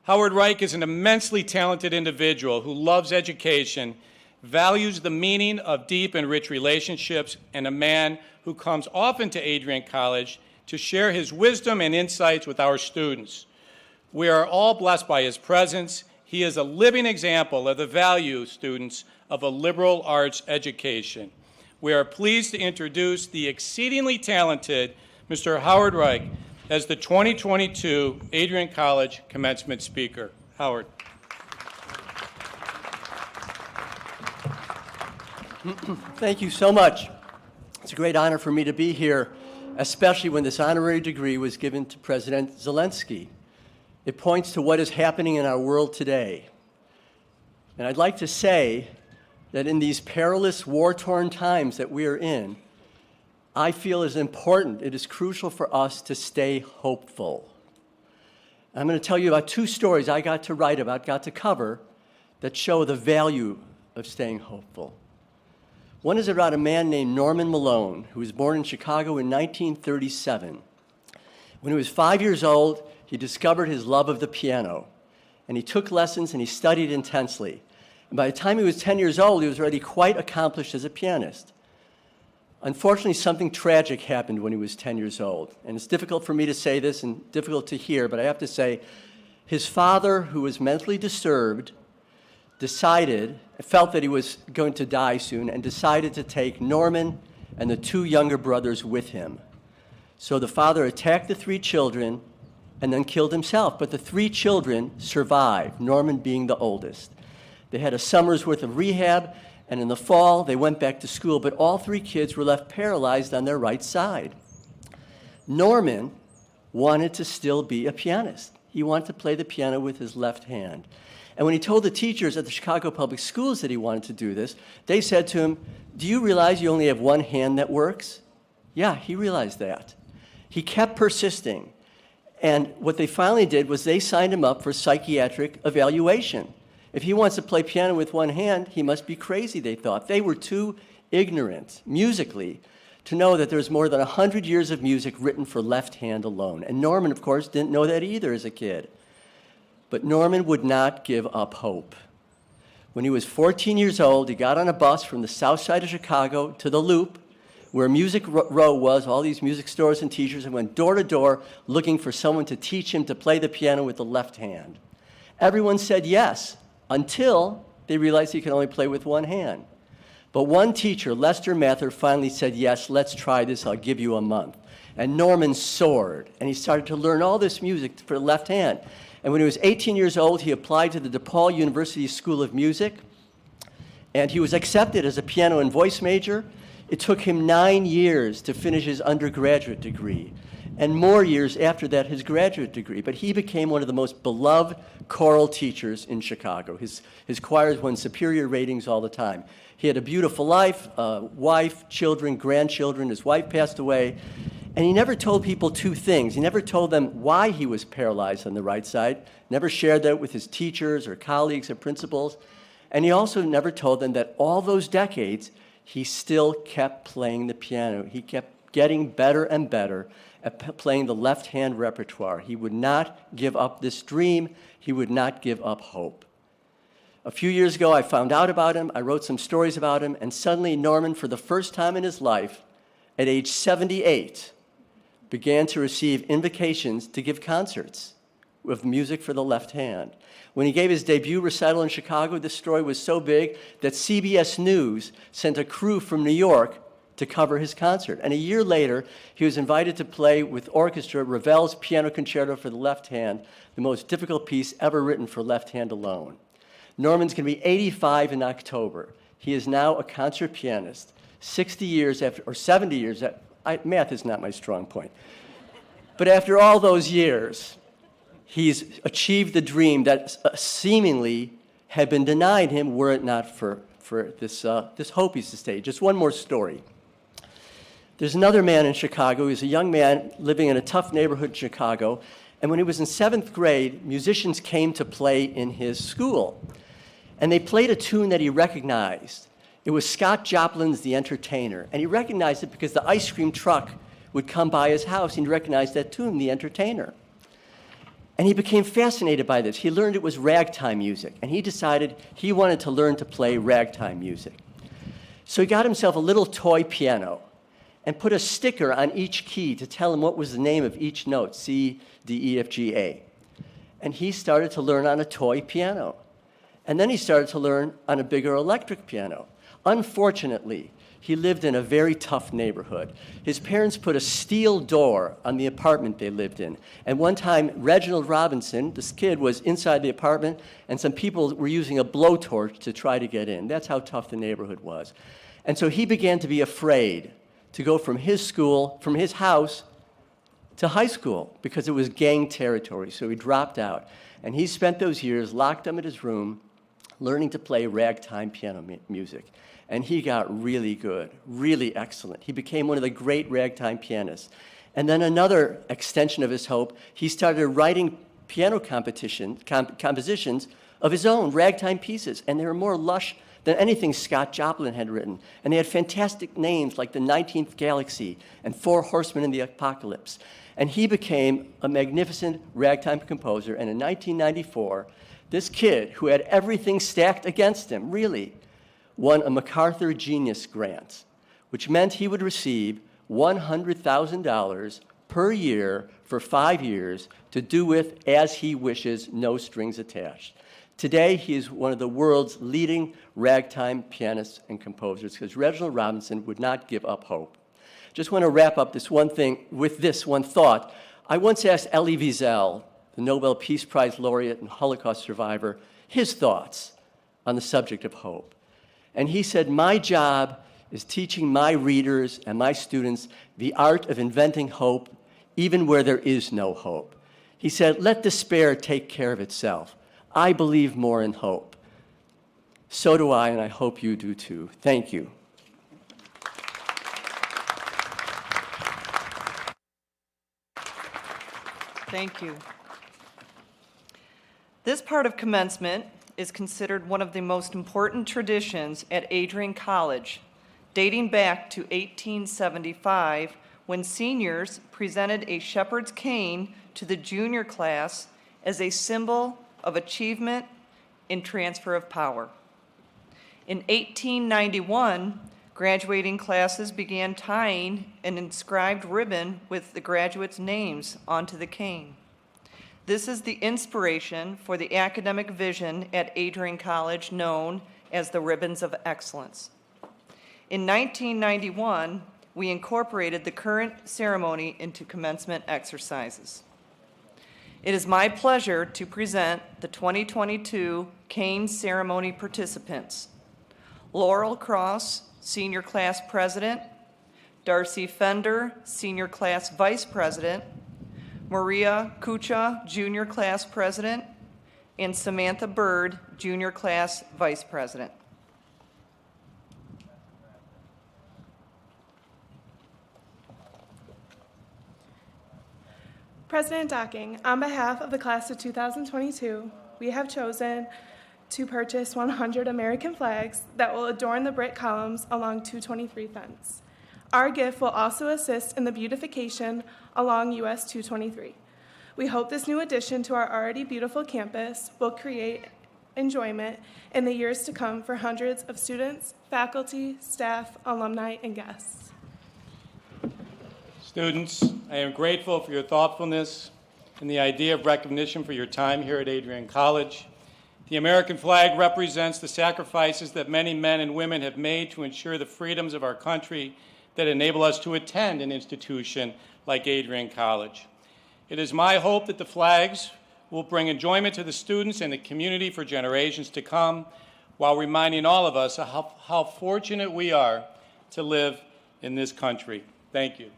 Howard Reich is an immensely talented individual who loves education, values the meaning of deep and rich relationships, and a man who comes often to Adrian College to share his wisdom and insights with our students. We are all blessed by his presence. He is a living example of the value, students, of a liberal arts education. We are pleased to introduce the exceedingly talented Mr. Howard Reich as the 2022 Adrian College commencement speaker. Howard. Thank you so much. It's a great honor for me to be here, especially when this honorary degree was given to President Zelensky. It points to what is happening in our world today. And I'd like to say that in these perilous, war-torn times that we are in, I feel is important. It is crucial for us to stay hopeful. I'm going to tell you about two stories I got to write about, got to cover, that show the value of staying hopeful. One is about a man named Norman Malone, who was born in Chicago in 1937. When he was 5 years old, he discovered his love of the piano, and he took lessons and he studied intensely. And by the time he was 10 years old, he was already quite accomplished as a pianist. Unfortunately, something tragic happened when he was 10 years old. And it's difficult for me to say this and difficult to hear, but I have to say, his father, who was mentally disturbed, felt that he was going to die soon, and decided to take Norman and the two younger brothers with him. So the father attacked the three children and then killed himself. But the three children survived, Norman being the oldest. They had a summer's worth of rehab, and in the fall, they went back to school, but all three kids were left paralyzed on their right side. Norman wanted to still be a pianist. He wanted to play the piano with his left hand. And when he told the teachers at the Chicago Public Schools that he wanted to do this, they said to him, "Do you realize you only have one hand that works?" Yeah, he realized that. He kept persisting. And what they finally did was they signed him up for psychiatric evaluation. If he wants to play piano with one hand, he must be crazy, they thought. They were too ignorant, musically, to know that there's more than 100 years of music written for left hand alone. And Norman, of course, didn't know that either as a kid. But Norman would not give up hope. When he was 14 years old, he got on a bus from the south side of Chicago to the Loop, where Music Row was, all these music stores and teachers, and went door to door looking for someone to teach him to play the piano with the left hand. Everyone said yes, until they realized he could only play with one hand. But one teacher, Lester Mather, finally said, "Yes, let's try this, I'll give you a month." And Norman soared, and he started to learn all this music for the left hand. And when he was 18 years old, he applied to the DePaul University School of Music, and he was accepted as a piano and voice major. It took him 9 years to finish his undergraduate degree, and more years after that, his graduate degree. But he became one of the most beloved choral teachers in Chicago. His choirs won superior ratings all the time. He had a beautiful life, wife, children, grandchildren. His wife passed away. And he never told people two things. He never told them why he was paralyzed on the right side, never shared that with his teachers or colleagues or principals. And he also never told them that all those decades, he still kept playing the piano. He kept getting better and better at playing the left-hand repertoire. He would not give up this dream. He would not give up hope. A few years ago, I found out about him. I wrote some stories about him. And suddenly, Norman, for the first time in his life, at age 78, began to receive invitations to give concerts with music for the left hand. When he gave his debut recital in Chicago, this story was so big that CBS News sent a crew from New York to cover his concert. And a year later, he was invited to play with orchestra Ravel's Piano Concerto for the left hand, the most difficult piece ever written for left hand alone. Norman's going to be 85 in October. He is now a concert pianist, 60 years after, or 70 years after. Math is not my strong point. But after all those years, he's achieved the dream that seemingly had been denied him were it not for this hope he's sustained. Just one more story. There's another man in Chicago. He's a young man living in a tough neighborhood in Chicago. And when he was in 7th grade, musicians came to play in his school. And they played a tune that he recognized. It was Scott Joplin's The Entertainer. And he recognized it because the ice cream truck would come by his house, and he recognized that tune, The Entertainer. And he became fascinated by this. He learned it was ragtime music, and he decided he wanted to learn to play ragtime music. So he got himself a little toy piano and put a sticker on each key to tell him what was the name of each note, C, D, E, F, G, A. And he started to learn on a toy piano. And then he started to learn on a bigger electric piano. Unfortunately, he lived in a very tough neighborhood. His parents put a steel door on the apartment they lived in. And one time, Reginald Robinson, this kid, was inside the apartment, and some people were using a blowtorch to try to get in. That's how tough the neighborhood was. And so he began to be afraid to go from his school, from his house, to high school, because it was gang territory. So he dropped out. And he spent those years locked up in his room, learning to play ragtime piano music. And he got really good, really excellent. He became one of the great ragtime pianists. And then another extension of his hope, he started writing piano compositions of his own, ragtime pieces. And they were more lush than anything Scott Joplin had written. And they had fantastic names like The 19th Galaxy and Four Horsemen in the Apocalypse. And he became a magnificent ragtime composer. And in 1994, this kid, who had everything stacked against him, really, won a MacArthur Genius Grant, which meant he would receive $100,000 per year for 5 years to do with as he wishes, no strings attached. Today, he is one of the world's leading ragtime pianists and composers because Reginald Robinson would not give up hope. Just want to wrap up this one thing with this one thought. I once asked Elie Wiesel, the Nobel Peace Prize laureate and Holocaust survivor, his thoughts on the subject of hope. And he said, my job is teaching my readers and my students the art of inventing hope, even where there is no hope. He said, let despair take care of itself. I believe more in hope. So do I, and I hope you do too. Thank you. Thank you. This part of commencement is considered one of the most important traditions at Adrian College, dating back to 1875, when seniors presented a shepherd's cane to the junior class as a symbol of achievement in transfer of power. In 1891, graduating classes began tying an inscribed ribbon with the graduates' names onto the cane. This is the inspiration for the academic vision at Adrian College known as the Ribbons of Excellence. In 1991, we incorporated the current ceremony into commencement exercises. It is my pleasure to present the 2022 cane ceremony participants. Laurel Cross, Senior Class President, Darcy Fender, Senior Class Vice President, Maria Kucha, Junior Class President, and Samantha Bird, Junior Class Vice President. President Docking, on behalf of the class of 2022, we have chosen to purchase 100 American flags that will adorn the brick columns along 223 fence. Our gift will also assist in the beautification along US 223. We hope this new addition to our already beautiful campus will create enjoyment in the years to come for hundreds of students, faculty, staff, alumni, and guests. Students, I am grateful for your thoughtfulness and the idea of recognition for your time here at Adrian College. The American flag represents the sacrifices that many men and women have made to ensure the freedoms of our country that enable us to attend an institution like Adrian College. It is my hope that the flags will bring enjoyment to the students and the community for generations to come, while reminding all of us how fortunate we are to live in this country. Thank you.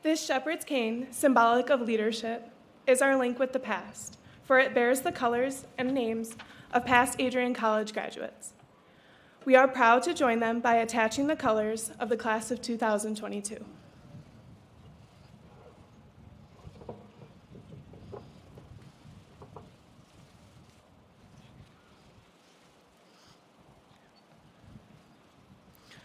This shepherd's cane, symbolic of leadership, is our link with the past, for it bears the colors and names of past Adrian College graduates. We are proud to join them by attaching the colors of the class of 2022.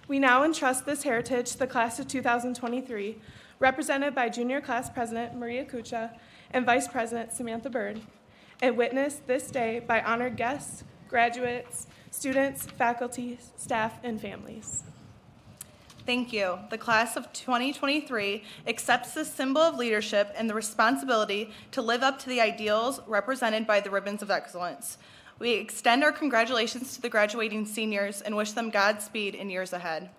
We now entrust this heritage to the class of 2023, represented by Junior Class President Maria Kucha and Vice President Samantha Bird, and witnessed this day by honored guests, graduates, students, faculty, staff, and families. Thank you. The class of 2023 accepts this symbol of leadership and the responsibility to live up to the ideals represented by the Ribbons of Excellence. We extend our congratulations to the graduating seniors and wish them Godspeed in years ahead.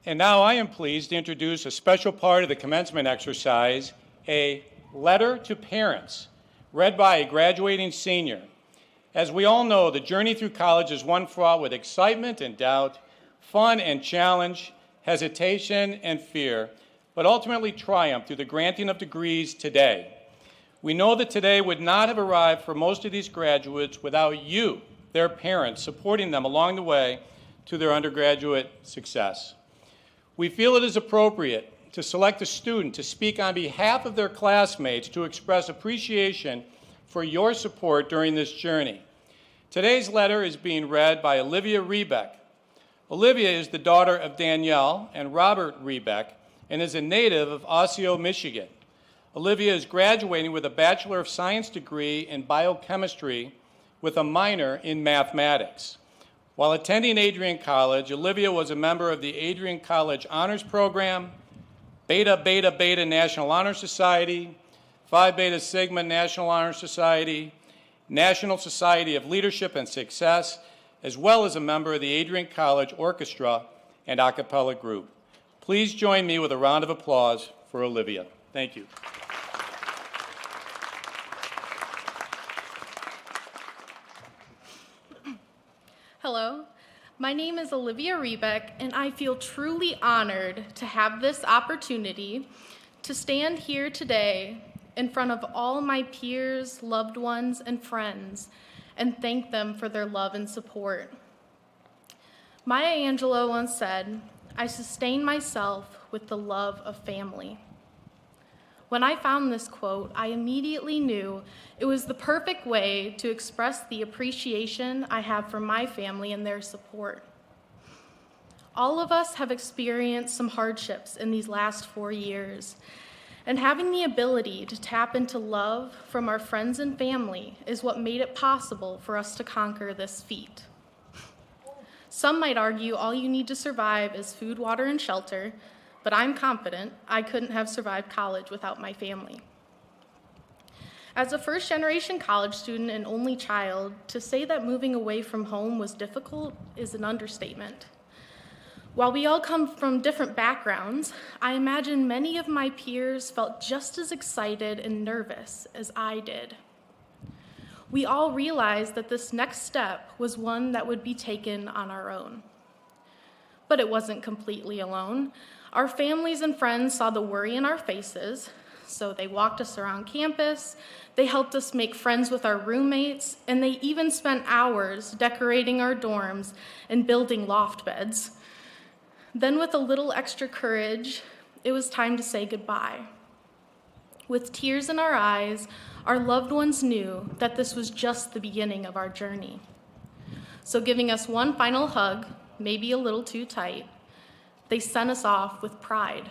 And now I am pleased to introduce a special part of the commencement exercise, a letter to parents, read by a graduating senior. As we all know, the journey through college is one fraught with excitement and doubt, fun and challenge, hesitation and fear, but ultimately triumph through the granting of degrees today. We know that today would not have arrived for most of these graduates without you, their parents, supporting them along the way to their undergraduate success. We feel it is appropriate to select a student to speak on behalf of their classmates to express appreciation for your support during this journey. Today's letter is being read by Olivia Rebeck. Olivia is the daughter of Danielle and Robert Rebeck and is a native of Osseo, Michigan. Olivia is graduating with a Bachelor of Science degree in biochemistry with a minor in mathematics. While attending Adrian College, Olivia was a member of the Adrian College Honors Program, Beta Beta Beta National Honor Society, Phi Beta Sigma National Honor Society, National Society of Leadership and Success, as well as a member of the Adrian College Orchestra and a cappella group. Please join me with a round of applause for Olivia. Thank you. Hello, my name is Olivia Rebeck, and I feel truly honored to have this opportunity to stand here today in front of all my peers, loved ones, and friends, and thank them for their love and support. Maya Angelou once said, "I sustain myself with the love of family." When I found this quote, I immediately knew it was the perfect way to express the appreciation I have for my family and their support. All of us have experienced some hardships in these last 4 years, and having the ability to tap into love from our friends and family is what made it possible for us to conquer this feat. Some might argue all you need to survive is food, water, and shelter, but I'm confident I couldn't have survived college without my family. As a first-generation college student and only child, to say that moving away from home was difficult is an understatement. While we all come from different backgrounds, I imagine many of my peers felt just as excited and nervous as I did. We all realized that this next step was one that would be taken on our own. But it wasn't completely alone. Our families and friends saw the worry in our faces, so they walked us around campus, they helped us make friends with our roommates, and they even spent hours decorating our dorms and building loft beds. Then with a little extra courage, it was time to say goodbye. With tears in our eyes, our loved ones knew that this was just the beginning of our journey. So giving us one final hug, maybe a little too tight, they sent us off with pride.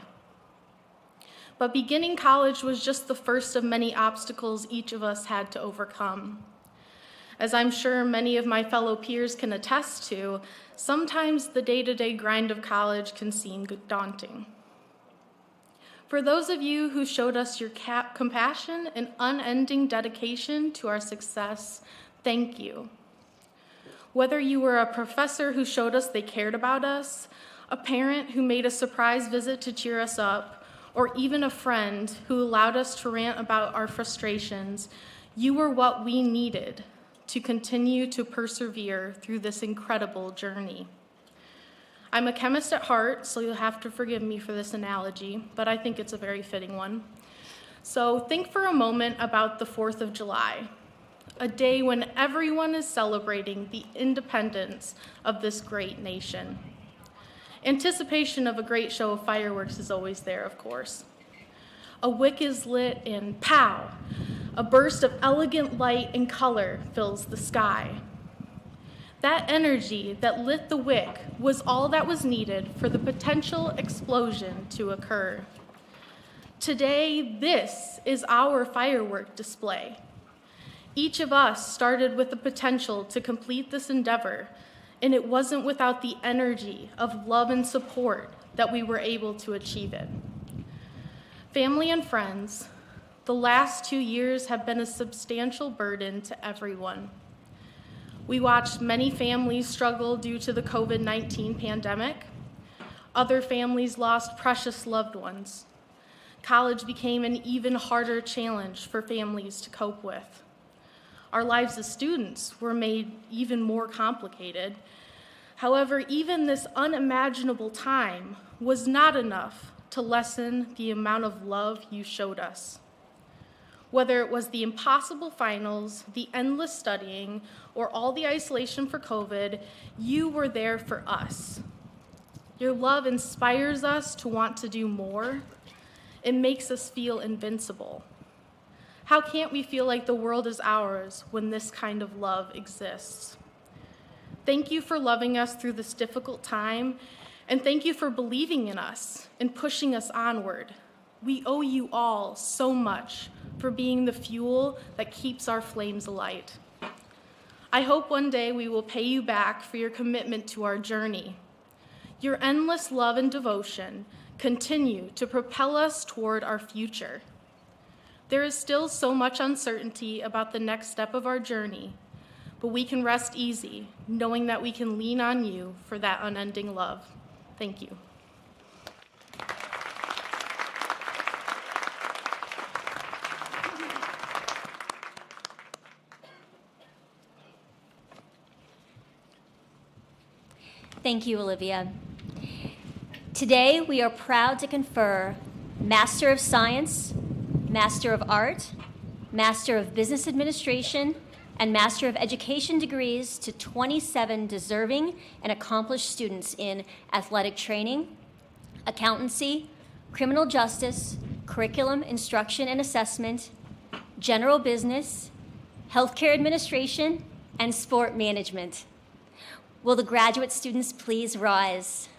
But beginning college was just the first of many obstacles each of us had to overcome. As I'm sure many of my fellow peers can attest to, sometimes the day-to-day grind of college can seem daunting. For those of you who showed us your compassion and unending dedication to our success, thank you. Whether you were a professor who showed us they cared about us, a parent who made a surprise visit to cheer us up, or even a friend who allowed us to rant about our frustrations, you were what we needed to continue to persevere through this incredible journey. I'm a chemist at heart, so you'll have to forgive me for this analogy, but I think it's a very fitting one. So think for a moment about the 4th of July, a day when everyone is celebrating the independence of this great nation. Anticipation of a great show of fireworks is always there, of course. A wick is lit and pow! A burst of elegant light and color fills the sky. That energy that lit the wick was all that was needed for the potential explosion to occur. Today, this is our firework display. Each of us started with the potential to complete this endeavor, and it wasn't without the energy of love and support that we were able to achieve it. Family and friends, the last 2 years have been a substantial burden to everyone. We watched many families struggle due to the COVID-19 pandemic. Other families lost precious loved ones. College became an even harder challenge for families to cope with. Our lives as students were made even more complicated. However, even this unimaginable time was not enough to lessen the amount of love you showed us. Whether it was the impossible finals, the endless studying, or all the isolation for COVID, you were there for us. Your love inspires us to want to do more. It makes us feel invincible. How can't we feel like the world is ours when this kind of love exists? Thank you for loving us through this difficult time, and thank you for believing in us and pushing us onward. We owe you all so much for being the fuel that keeps our flames alight. I hope one day we will pay you back for your commitment to our journey. Your endless love and devotion continue to propel us toward our future. There is still so much uncertainty about the next step of our journey, but we can rest easy knowing that we can lean on you for that unending love. Thank you. Thank you, Olivia. Today, we are proud to confer Master of Science, Master of Art, Master of Business Administration, and Master of Education degrees to 27 deserving and accomplished students in athletic training, accountancy, criminal justice, curriculum, instruction and assessment, general business, healthcare administration, and sport management. Will the graduate students please rise?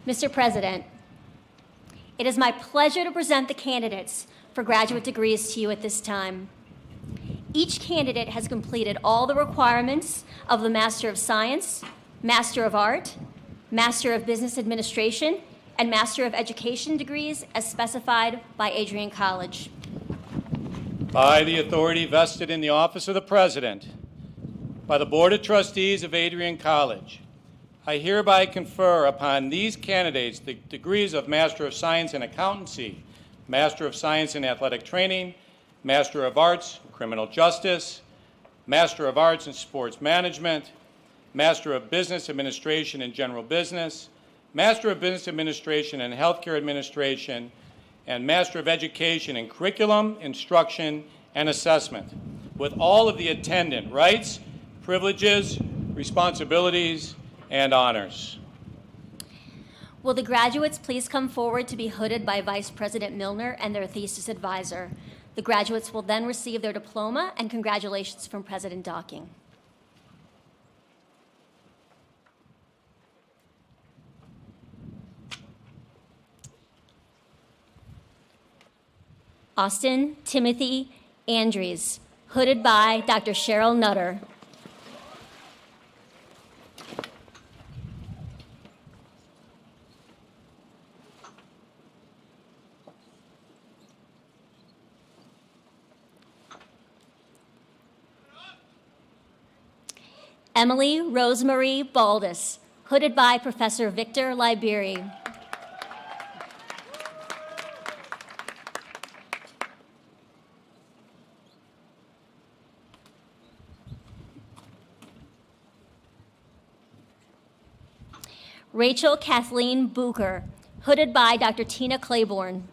Mr. President, it is my pleasure to present the candidates for graduate degrees to you at this time. Each candidate has completed all the requirements of the Master of Science, Master of Art, Master of Business Administration, and Master of Education degrees as specified by Adrian College. By the authority vested in the office of the President, by the Board of Trustees of Adrian College, I hereby confer upon these candidates the degrees of Master of Science in Accountancy, Master of Science in Athletic Training, Master of Arts in Criminal Justice, Master of Arts in Sports Management, Master of Business Administration in General Business, Master of Business Administration in Healthcare Administration, and Master of Education in Curriculum, Instruction, and Assessment, with all of the attendant rights, privileges, responsibilities, and honors. Will the graduates please come forward to be hooded by Vice President Milner and their thesis advisor? The graduates will then receive their diploma and congratulations from President Docking. Austin Timothy Andrews, hooded by Dr. Cheryl Nutter. Emily Rosemarie Baldus, hooded by Professor Victor Liberi. Rachel Kathleen Bucher, hooded by Dr. Tina Claiborne.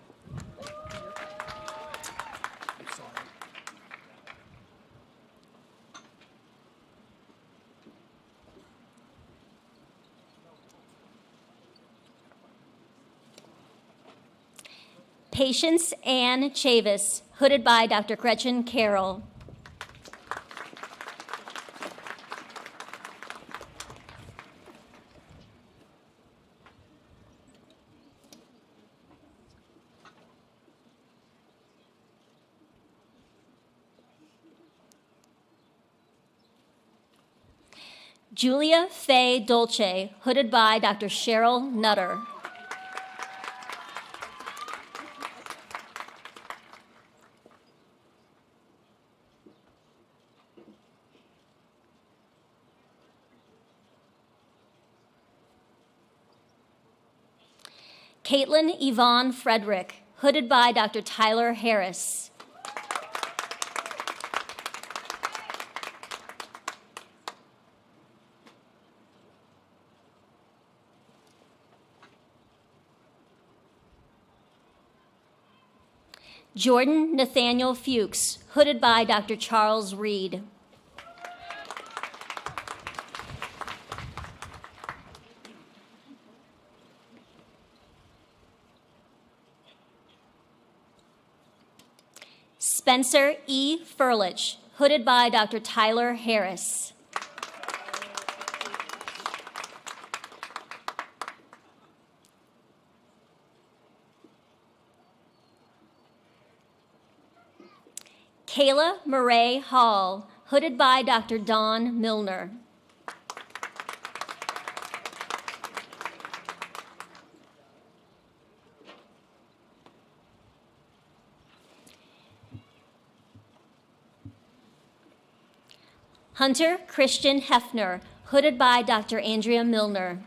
Patience Ann Chavis, hooded by Dr. Gretchen Carroll. Julia Faye Dolce, hooded by Dr. Cheryl Nutter. Caitlin Yvonne Frederick, hooded by Dr. Tyler Harris. Jordan Nathaniel Fuchs, hooded by Dr. Charles Reed. Spencer E. Furlich, hooded by Dr. Tyler Harris. Kayla Murray Hall, hooded by Dr. Dawn Milner. Hunter Christian Hefner, hooded by Dr. Andrea Milner.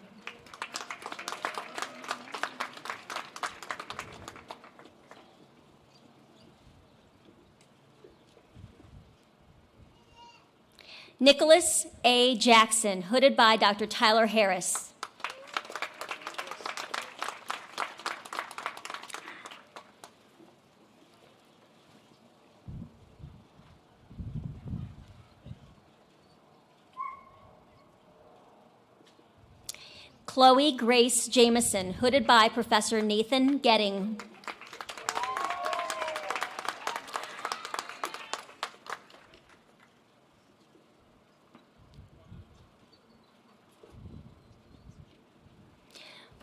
Nicholas A. Jackson, hooded by Dr. Tyler Harris. Chloe Grace Jameson, hooded by Professor Nathan Getting.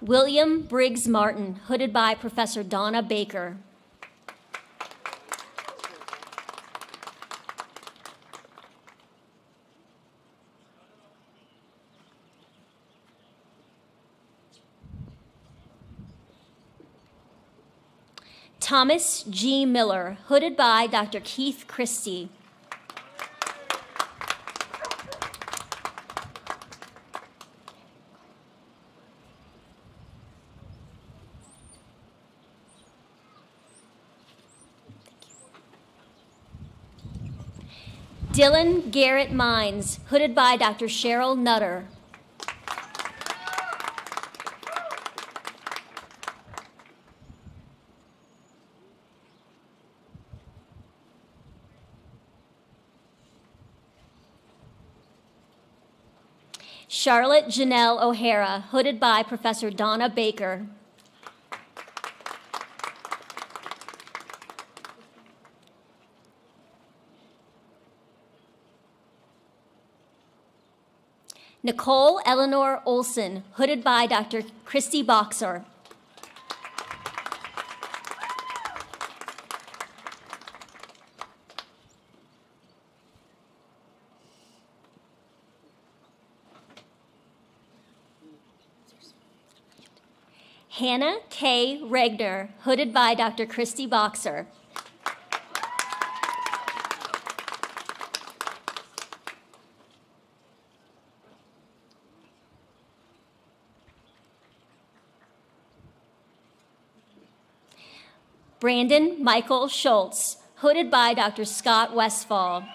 William Briggs Martin, hooded by Professor Donna Baker. Thomas G. Miller, hooded by Dr. Keith Christie. Dylan Garrett Mines, hooded by Dr. Cheryl Nutter. Charlotte Janelle O'Hara, hooded by Professor Donna Baker. Nicole Eleanor Olson, hooded by Dr. Christy Boxer. Hannah K. Regner, hooded by Dr. Christy Boxer. Brandon Michael Schultz, hooded by Dr. Scott Westfall.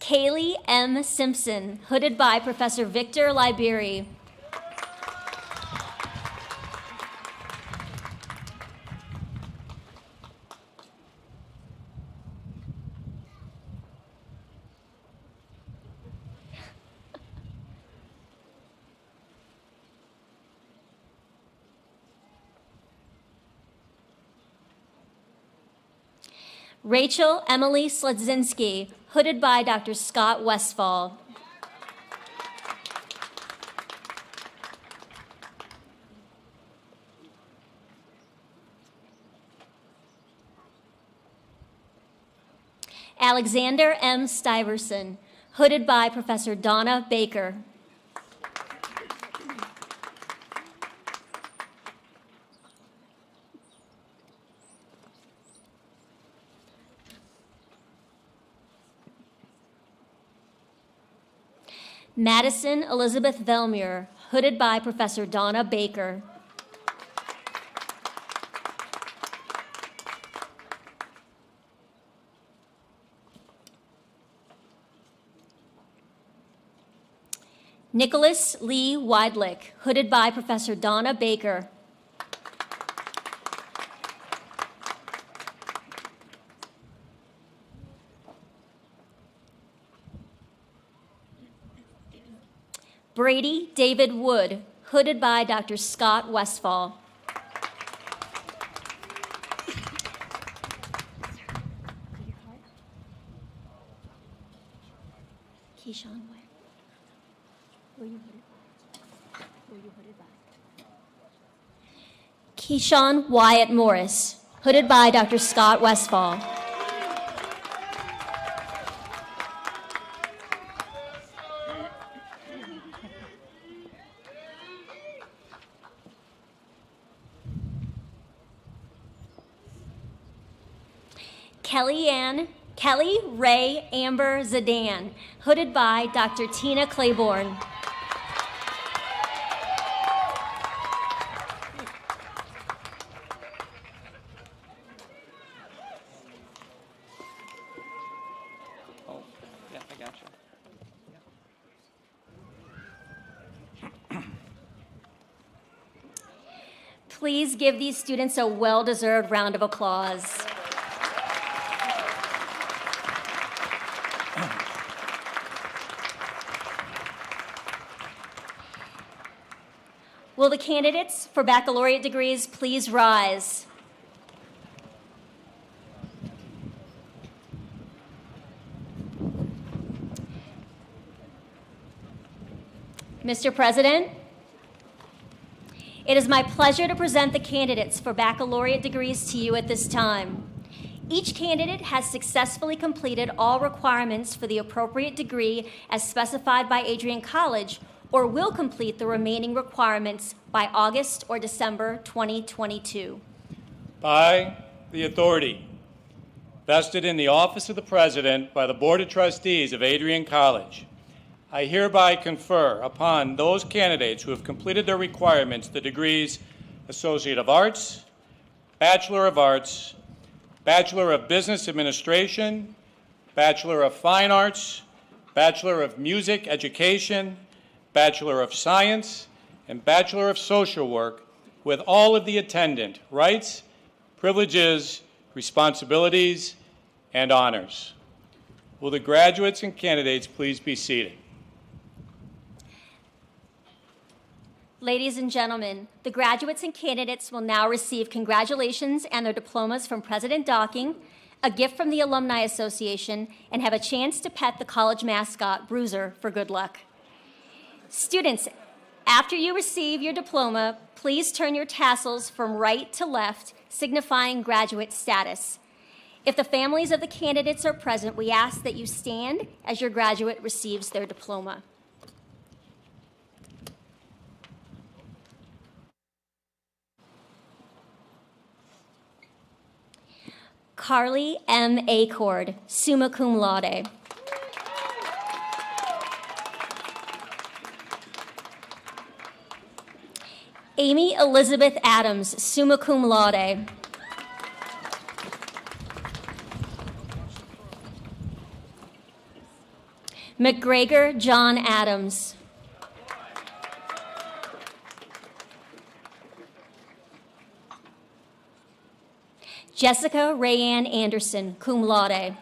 Kaylee M. Simpson, hooded by Professor Victor Liberi. Rachel Emily Sledzinski, hooded by Dr. Scott Westfall. Alexander M. Stuyvesant, hooded by Professor Donna Baker. Madison Elizabeth Velmuir, hooded by Professor Donna Baker. Nicholas Lee Weidlich, hooded by Professor Donna Baker. Brady David Wood, hooded by Dr. Scott Westfall. Keyshawn, where were you hooded by? Keyshawn Wyatt Morris, hooded by Dr. Scott Westfall. Kelly Ray Amber Zadan, hooded by Dr. Tina Claiborne. Oh, yeah, I got you. Please give these students a well-deserved round of applause. Will the candidates for baccalaureate degrees please rise? Mr. President, it is my pleasure to present the candidates for baccalaureate degrees to you at this time. Each candidate has successfully completed all requirements for the appropriate degree as specified by Adrian College, or will complete the remaining requirements by August or December 2022. By the authority vested in the office of the President by the Board of Trustees of Adrian College, I hereby confer upon those candidates who have completed their requirements the degrees Associate of Arts, Bachelor of Arts, Bachelor of Business Administration, Bachelor of Fine Arts, Bachelor of Music Education, Bachelor of Science, and Bachelor of Social Work with all of the attendant rights, privileges, responsibilities, and honors. Will the graduates and candidates please be seated? Ladies and gentlemen, the graduates and candidates will now receive congratulations and their diplomas from President Docking, a gift from the Alumni Association, and have a chance to pet the college mascot, Bruiser, for good luck. Students, after you receive your diploma, please turn your tassels from right to left, signifying graduate status. If the families of the candidates are present, we ask that you stand as your graduate receives their diploma. Carly M. Acord, summa cum laude. Amy Elizabeth Adams, summa cum laude. McGregor John Adams. Jessica Rayanne Anderson, cum laude.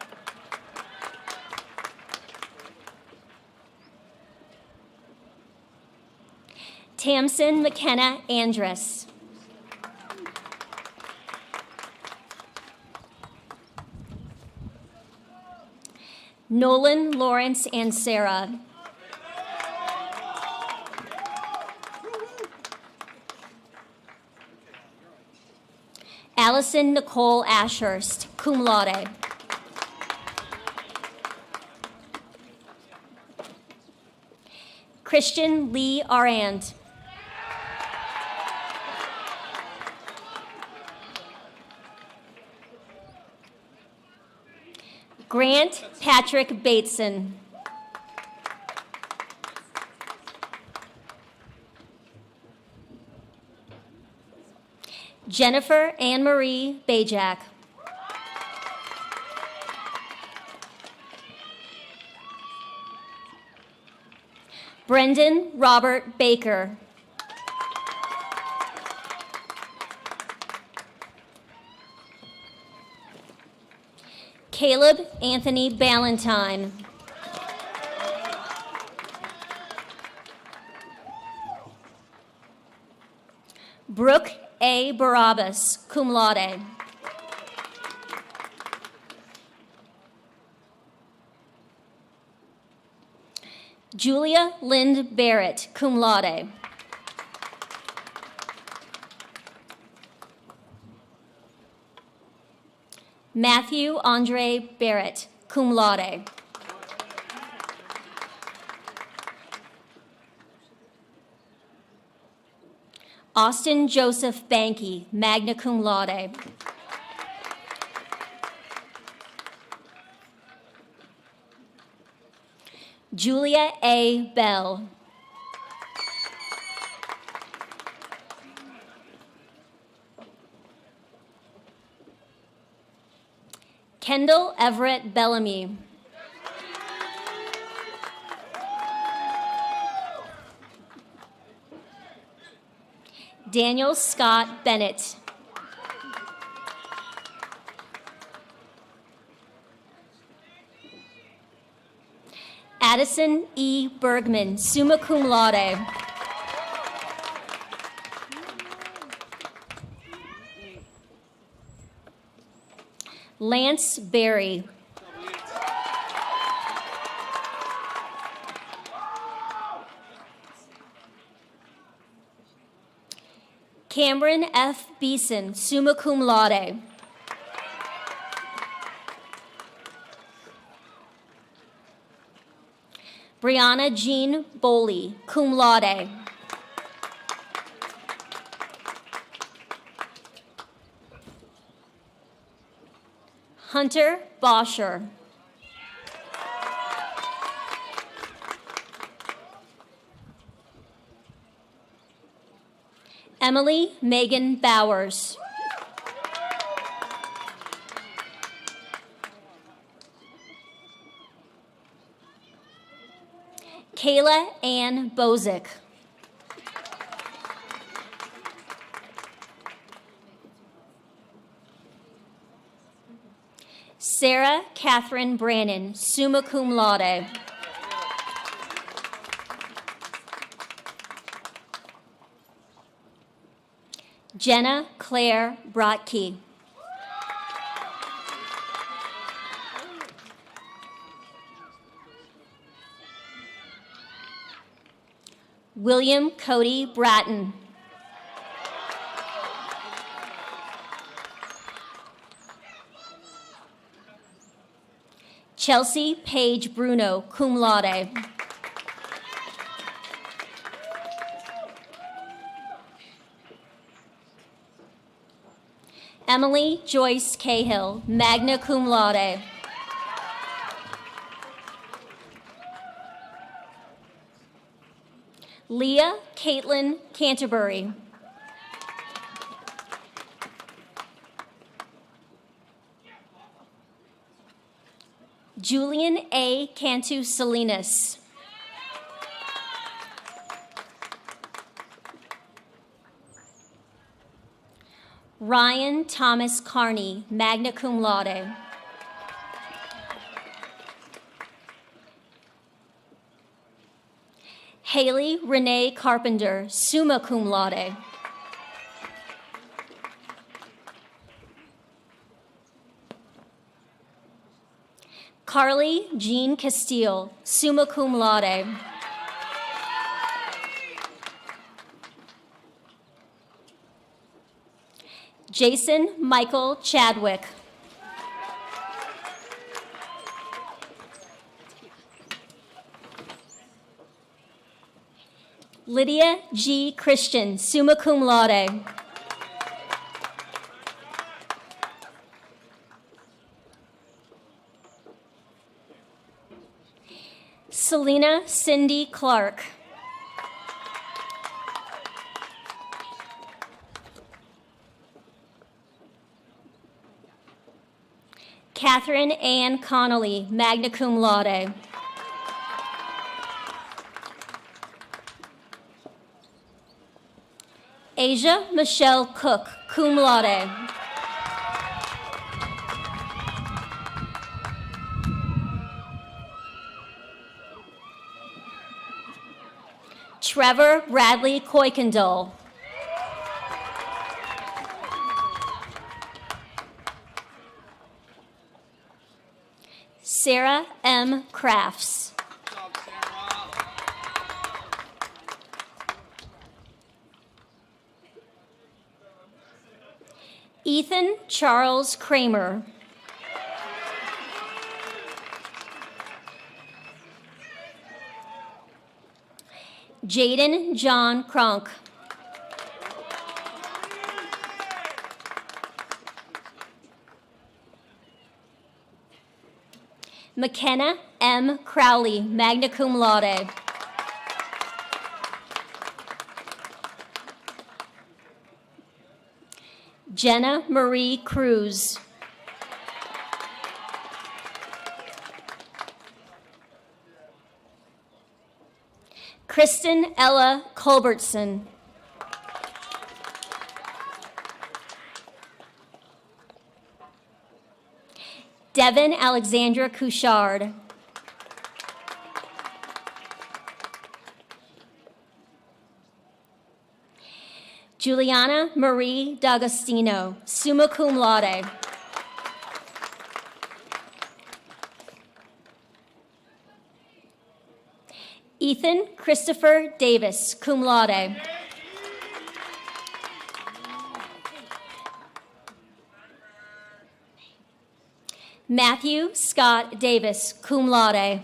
Tamsin McKenna Andress. Nolan Lawrence and Sarah. Allison Nicole Ashurst, cum laude. Christian Lee Arand. Grant Patrick Bateson. Jennifer Anne Marie Bajak. Brendan Robert Baker. Caleb Anthony Ballantyne. Brooke A. Barabbas, cum laude. Julia Lind Barrett, cum laude. Matthew Andre Barrett, cum laude. Austin Joseph Banky, magna cum laude. Julia A. Bell. Kendall Everett Bellamy. Daniel Scott Bennett. Addison E. Bergman, summa cum laude. Lance Berry. Cameron F. Beeson, summa cum laude. Brianna Jean Boley, cum laude. Hunter Bosher. Emily Megan Bowers. Kayla Ann Bozick. Sarah Catherine Brannon, summa cum laude. Jenna Claire Brotke. William Cody Bratton. Chelsea Paige Bruno, cum laude. Emily Joyce Cahill, magna cum laude. Leah Caitlin Canterbury. Julian A. Cantu Salinas. Ryan Thomas Carney, magna cum laude. Haley Renee Carpenter, summa cum laude. Carly Jean Castile, summa cum laude. Jason Michael Chadwick. Lydia G. Christian, summa cum laude. Selena Cindy Clark. Catherine Ann Connolly, magna cum laude. Asia Michelle Cook, cum laude. Trevor Bradley Kuykendall. Sarah M. Crafts. Ethan Charles Kramer. Jaden John Kronk. McKenna M. Crowley, magna cum laude. Jenna Marie Cruz. Kristen Ella Culbertson. Devin Alexandra Couchard. Juliana Marie D'Agostino, summa cum laude. Ethan Christopher Davis, cum laude. Matthew Scott Davis, cum laude.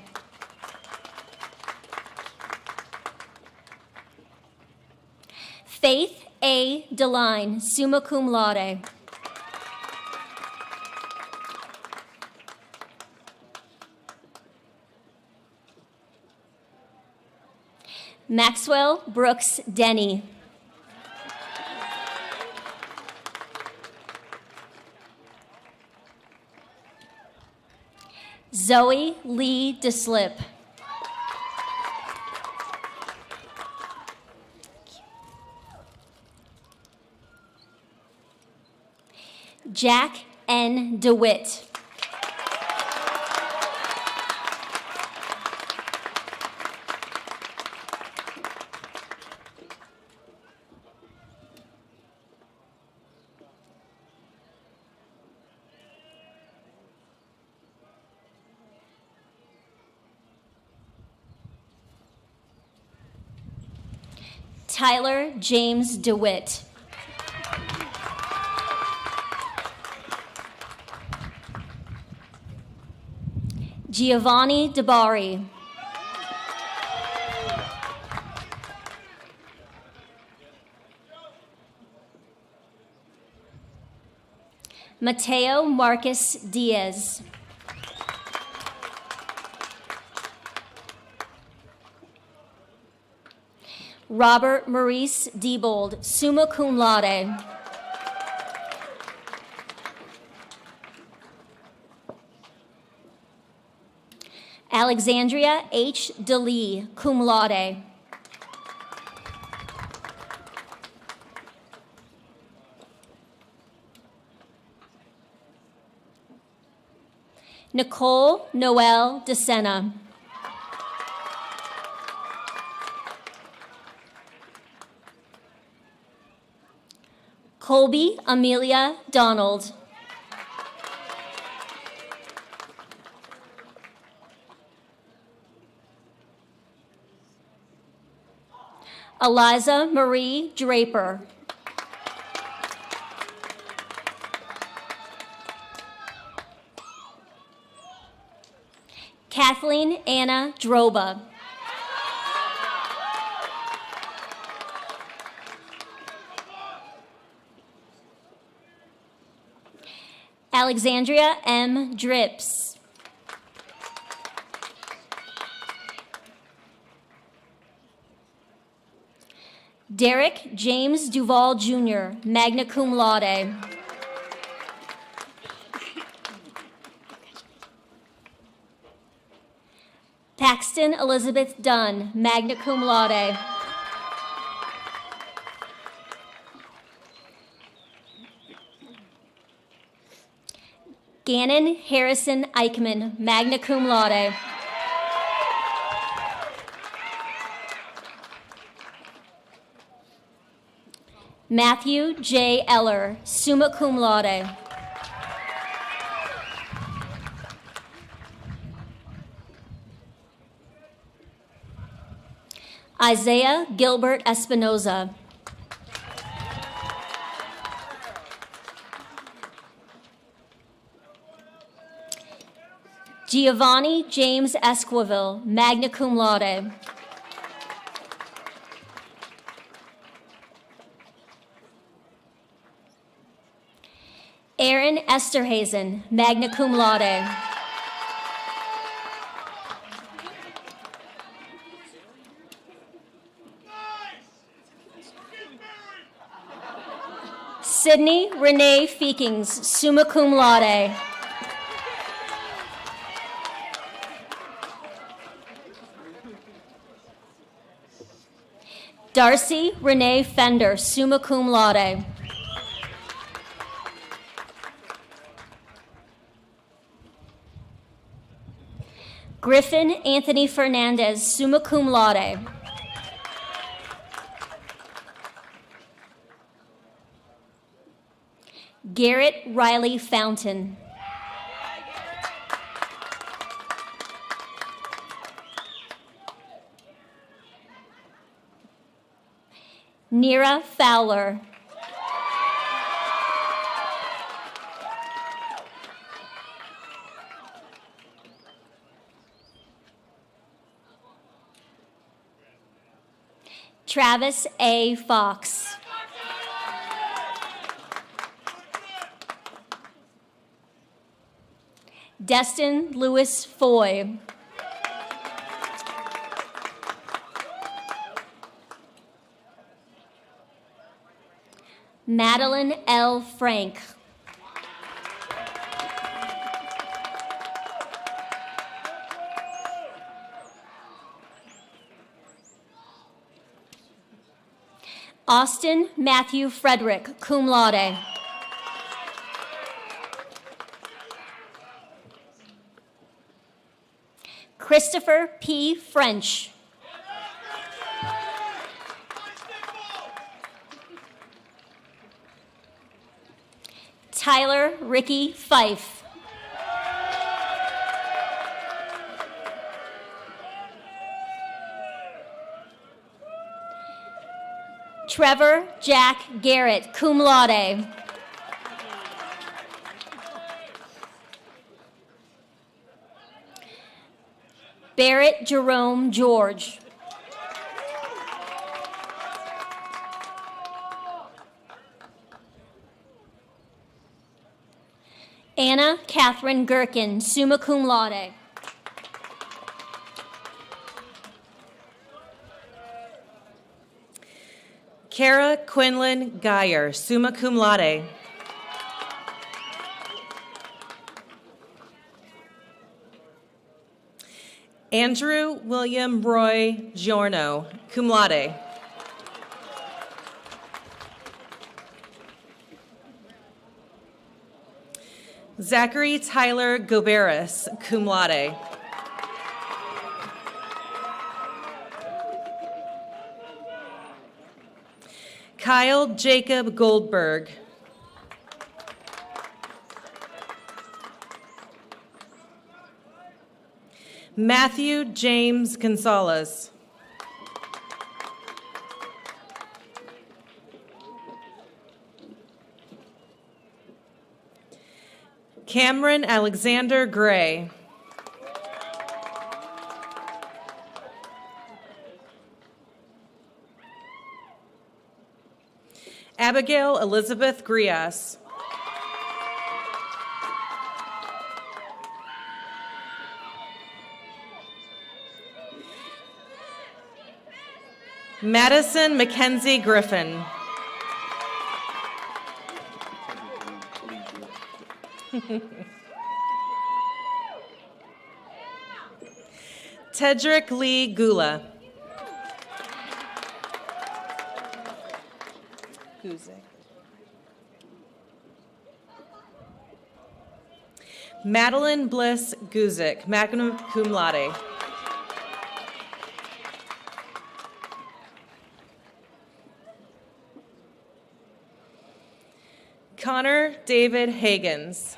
Faith A. DeLine, summa cum laude. Maxwell Brooks Denny. Zoe Lee DeSlip. Jack N. DeWitt. Tyler James DeWitt. Giovanni DeBari. Mateo Marcus Diaz. Robert Maurice Diebold, summa cum laude. Alexandria H. DeLee, cum laude. Nicole Noel DeSena. Colby Amelia Donald. Eliza Marie Draper. Kathleen Anna Droba. Alexandria M. Drips. Derek James Duval Jr., magna cum laude. Paxton Elizabeth Dunn, magna cum laude. Gannon Harrison Eichmann, magna cum laude. Matthew J. Eller, summa cum laude. Isaiah Gilbert Espinoza. Giovanni James Esquivel, magna cum laude. Aaron Esterhazen, magna cum laude. Sydney Renee Feekings, summa cum laude. Darcy Renee Fender, summa cum laude. Griffin Anthony Fernandez, summa cum laude. Garrett Riley Fountain. Nira Fowler. Travis A. Fox. Destin Lewis Foy. Madeline L. Frank. Austin Matthew Frederick, cum laude. Christopher P. French. Tyler Ricky Fife. Trevor Jack Garrett, cum laude. Barrett Jerome George. Anna Catherine Gherkin, summa cum laude. Kara Quinlan Geyer, summa cum laude. Andrew William Roy Giorno, cum laude. Zachary Tyler Goberis, cum laude. Kyle Jacob Goldberg. Matthew James Gonzalez. Cameron Alexander Gray. Abigail Elizabeth Grias. Madison Mackenzie Griffin. Tedrick Lee Gula. Madeline Bliss Guzik, magna cum laude. Connor David Hagans.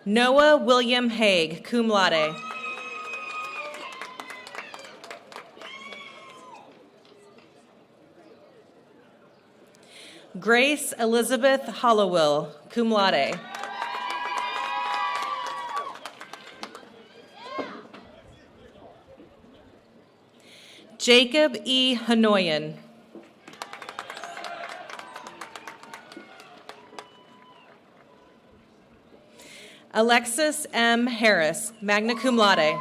Noah William Haig, cum laude. Grace Elizabeth Hollowell, cum laude. Jacob E. Hanoyan. Alexis M. Harris, magna cum laude.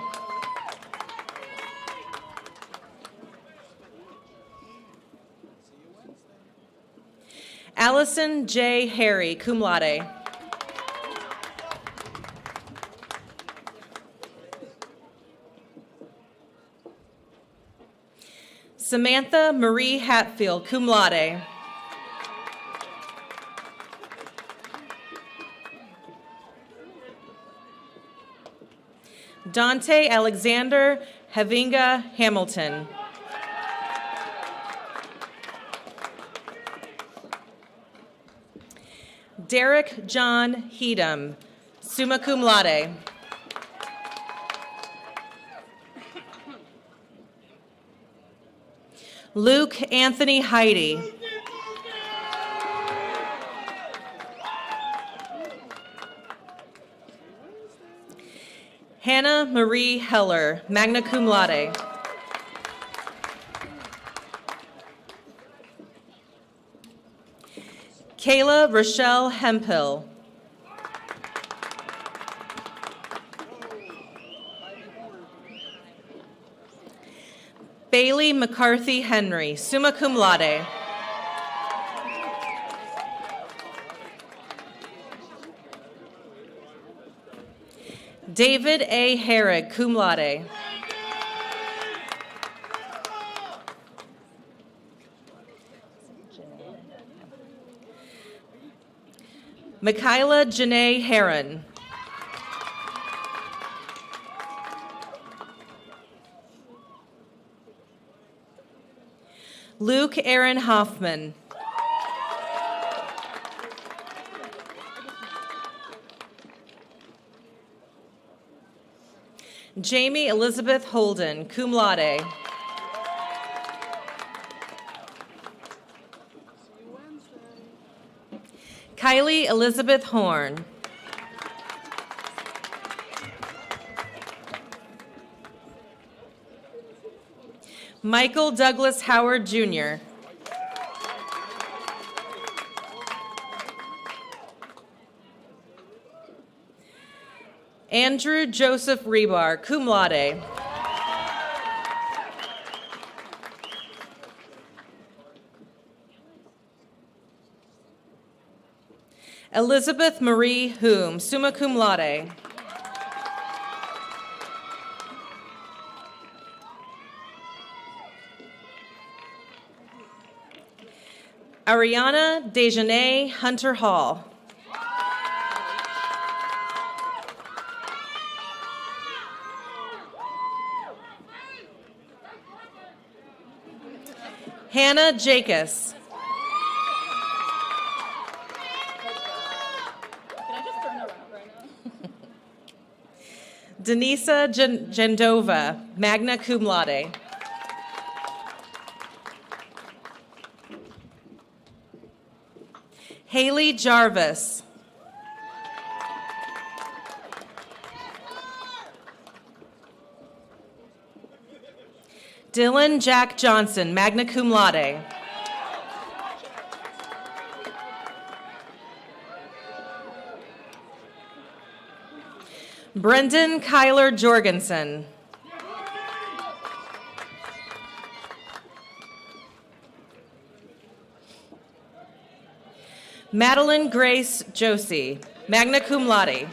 Allison J. Harry, cum laude. Samantha Marie Hatfield, cum laude. Dante Alexander Havinga Hamilton. Derek John Heedham, summa cum laude. Luke Anthony Heidi. Hannah Marie Heller, magna cum laude. Kayla Rochelle Hemphill. Bailey McCarthy Henry, summa cum laude. David A. Herrig, cum laude. Michaela Janae Heron. Luke Aaron Hoffman. Jamie Elizabeth Holden, cum laude. Kylie Elizabeth Horn. Michael Douglas Howard, Jr. Andrew Joseph Rebar, cum laude. Elizabeth Marie Hume, summa cum laude. Ariana Dejanay Hunter Hall. Hannah Jacobs. Denisa Jendova, magna cum laude. Haley Jarvis. Dylan Jack Johnson, magna cum laude. Brendan Kyler Jorgensen. Madeline Grace Josie, magna cum laude.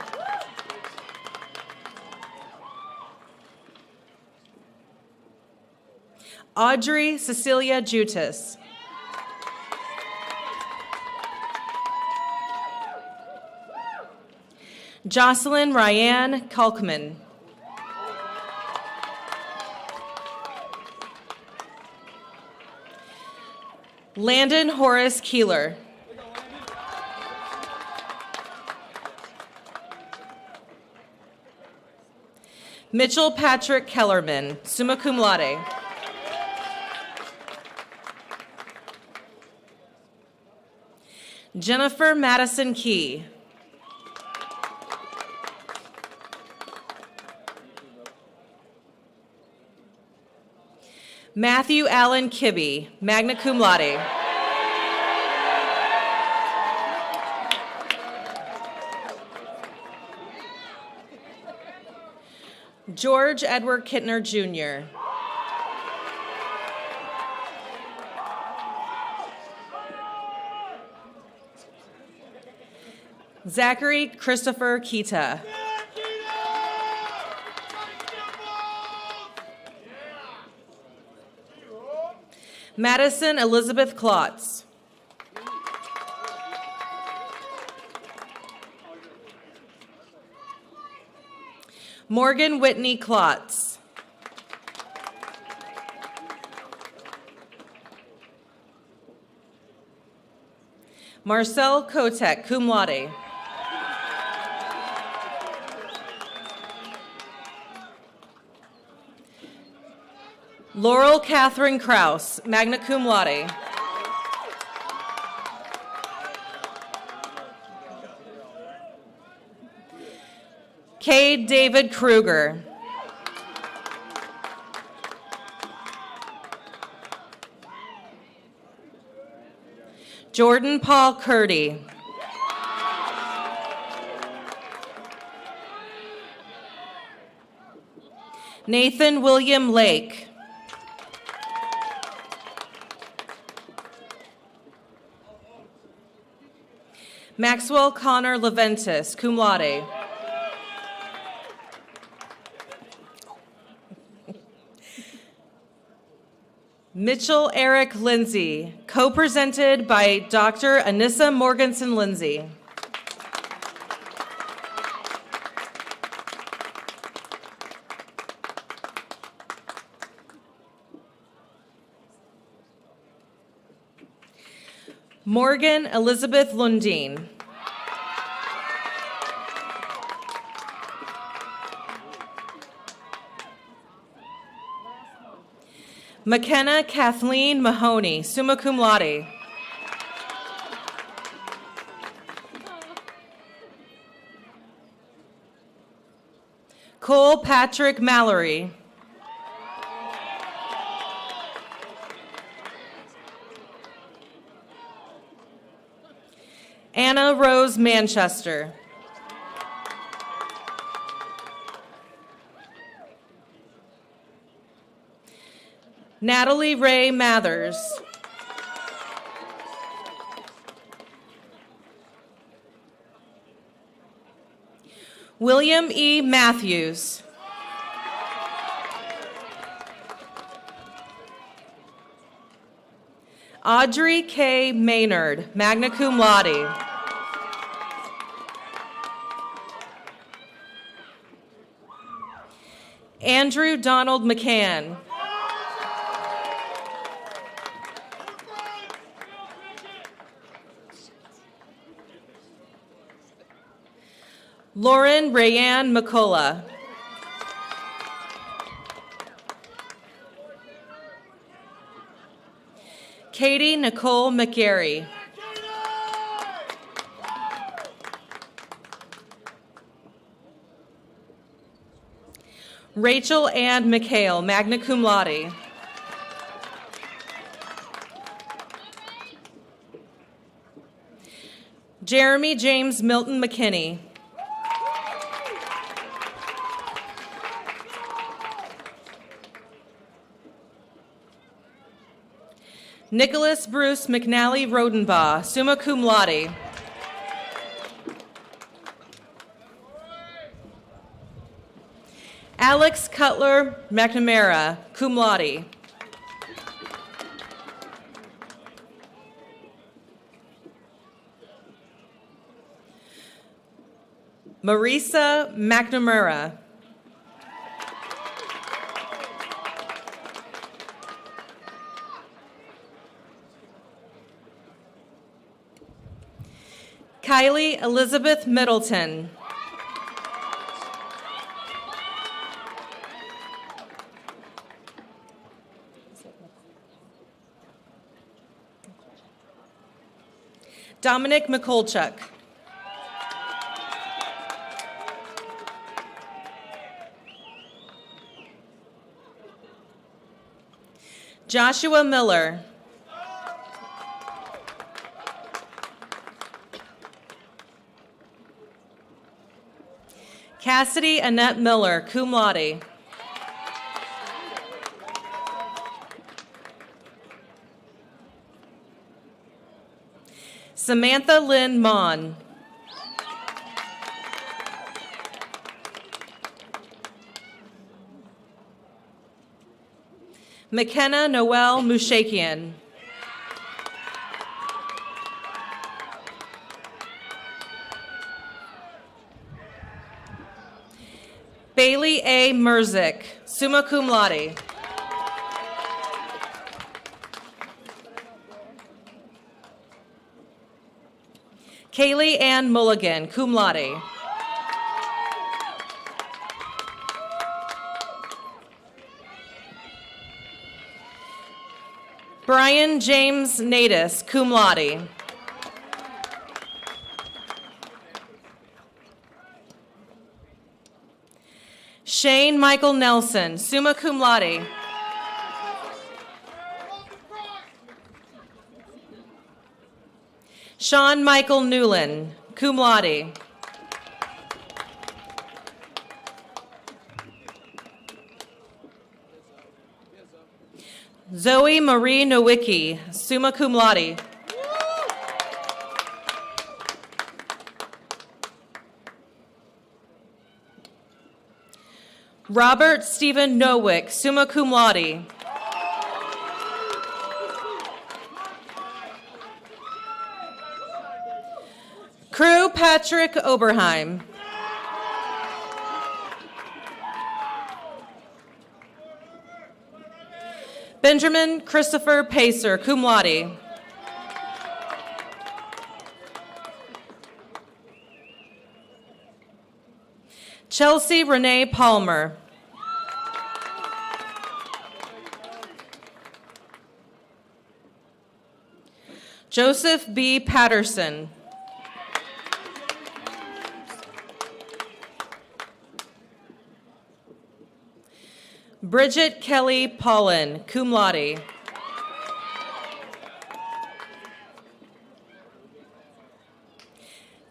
Audrey Cecilia Jutis. Jocelyn Ryan Kalkman. Landon Horace Keeler. Mitchell Patrick Kellerman, summa cum laude. Jennifer Madison Key. Matthew Allen Kibbe, magna cum laude. George Edward Kittner, Jr. Zachary Christopher Kita. Madison Elizabeth Klotz. Morgan Whitney Klotz. Marcel Kotek, cum laude. Laurel Catherine Kraus, magna cum laude. Cade David Kruger. Jordan Paul Curdy. Nathan William Lake. Maxwell Connor Leventis, cum laude. Mitchell Eric Lindsay, co-presented by Dr. Anissa Morganson Lindsay. Morgan Elizabeth Lundeen. McKenna Kathleen Mahoney, summa cum laude. Cole Patrick Mallory. Anna Rose Manchester. Natalie Ray Mathers. William E. Matthews. Audrey K. Maynard, magna cum laude. Andrew Donald McCann. Lauren Rayanne McCullough. Katie Nicole McGarry. Rachel Ann McHale, magna cum laude. Jeremy James Milton McKinney. Nicholas Bruce McNally Rodenbaugh, summa cum laude. Alex Cutler McNamara, cum laude. Marisa McNamara. Kylie Elizabeth Middleton. Dominic McColchuk. Joshua Miller. Cassidy Annette Miller, cum laude. Samantha Lynn Mon. McKenna Noel Mushakian. Bailey A. Merzick, summa cum laude. Kaylee Ann Mulligan, cum laude. Brian James Natus, cum laude. Shane Michael Nelson, summa cum laude. Sean Michael Newland, cum laude. Zoe Marie Nowicki, summa cum laude. Robert Stephen Nowick, summa cum laude. Crew Patrick Oberheim. Benjamin Christopher Pacer, cum laude. Chelsea Renee Palmer. Joseph B. Patterson. Bridget Kelly Paulin, cum laude.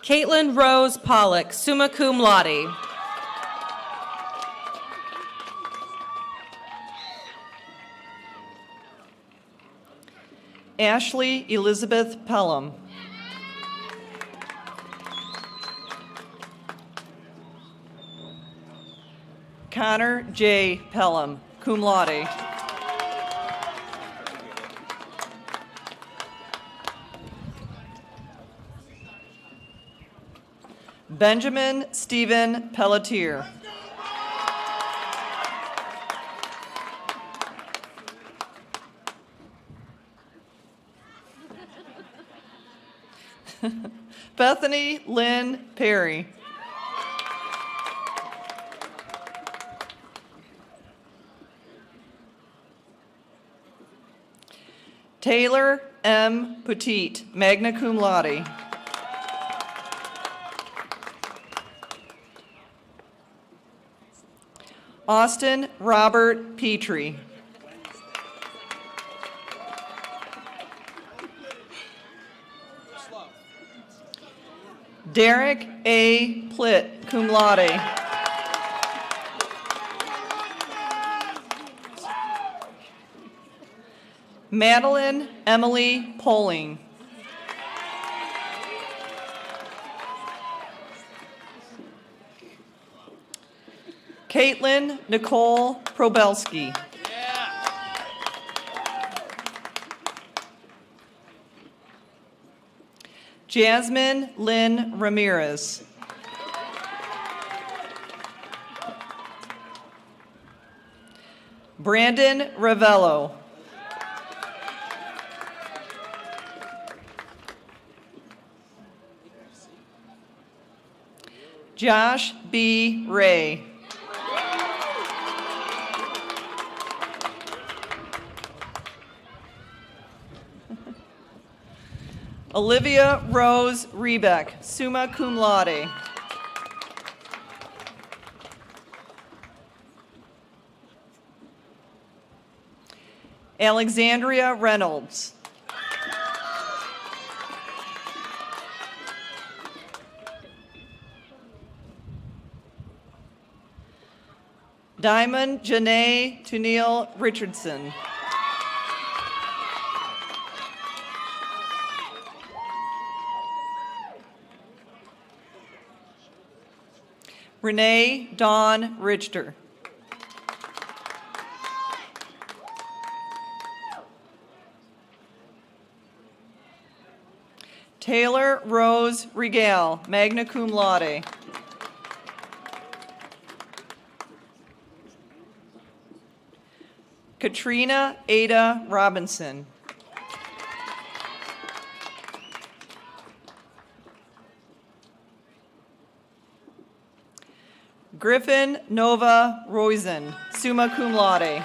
Caitlin Rose Pollock, summa cum laude. Ashley Elizabeth Pelham. Connor J. Pelham, cum laude. Benjamin Stephen Pelletier. Bethany Lynn Perry. Taylor M. Petit, magna cum laude. Austin Robert Petrie. Derek A. Plitt, cum laude. Madeline Emily Poling. Caitlin Nicole Probelski. Jasmine Lynn Ramirez. Brandon Ravello. Josh B. Ray. Olivia Rose Rebeck, summa cum laude. Alexandria Reynolds. Diamond Janae Tunil Richardson. Renee Dawn Richter. Taylor Rose Regal, magna cum laude. Katrina Ada Robinson. Griffin Nova Roizen, summa cum laude.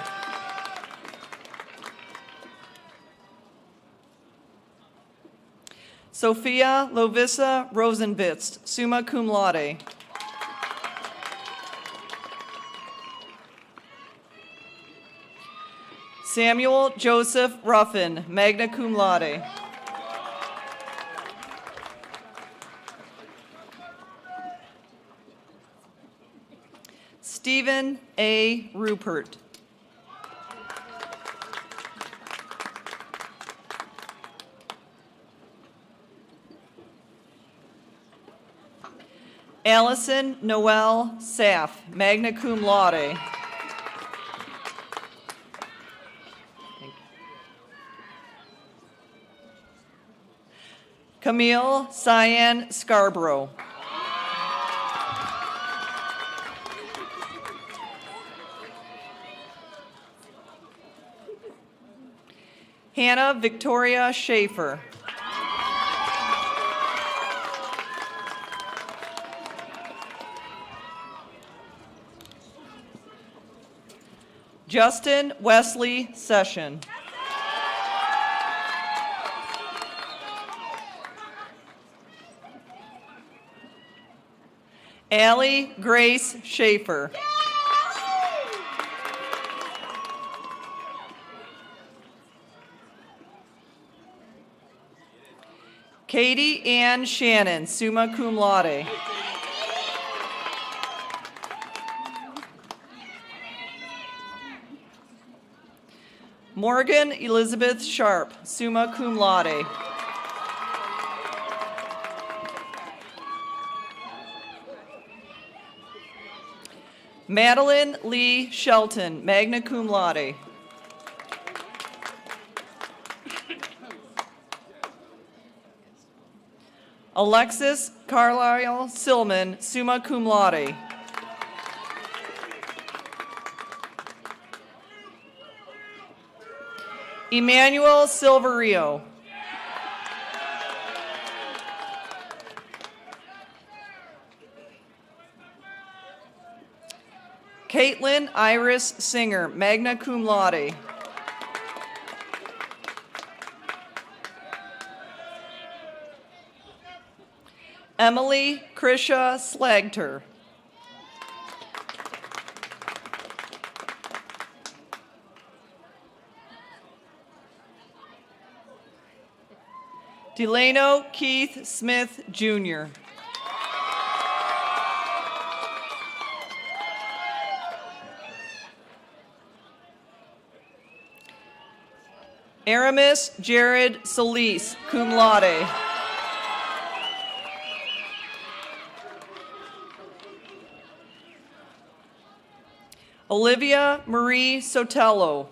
Sophia Lovisa Rosenbitz, summa cum laude. Samuel Joseph Ruffin, magna cum laude. Stephen A. Rupert. Allison Noel Saff, magna cum laude. Camille Cyan Scarborough. Hannah Victoria Schaefer. Justin Wesley Session. Allie Grace Schaefer. Katie Ann Shannon, summa cum laude. Morgan Elizabeth Sharp, summa cum laude. Madeline Lee Shelton, magna cum laude. Alexis Carlisle Silman, summa cum laude. Emmanuel Silverio. Caitlin Iris Singer, magna cum laude. Emily Krisha Slagter. Delano Keith Smith, Jr. Aramis Jared Solis, cum laude. Olivia Marie Sotelo.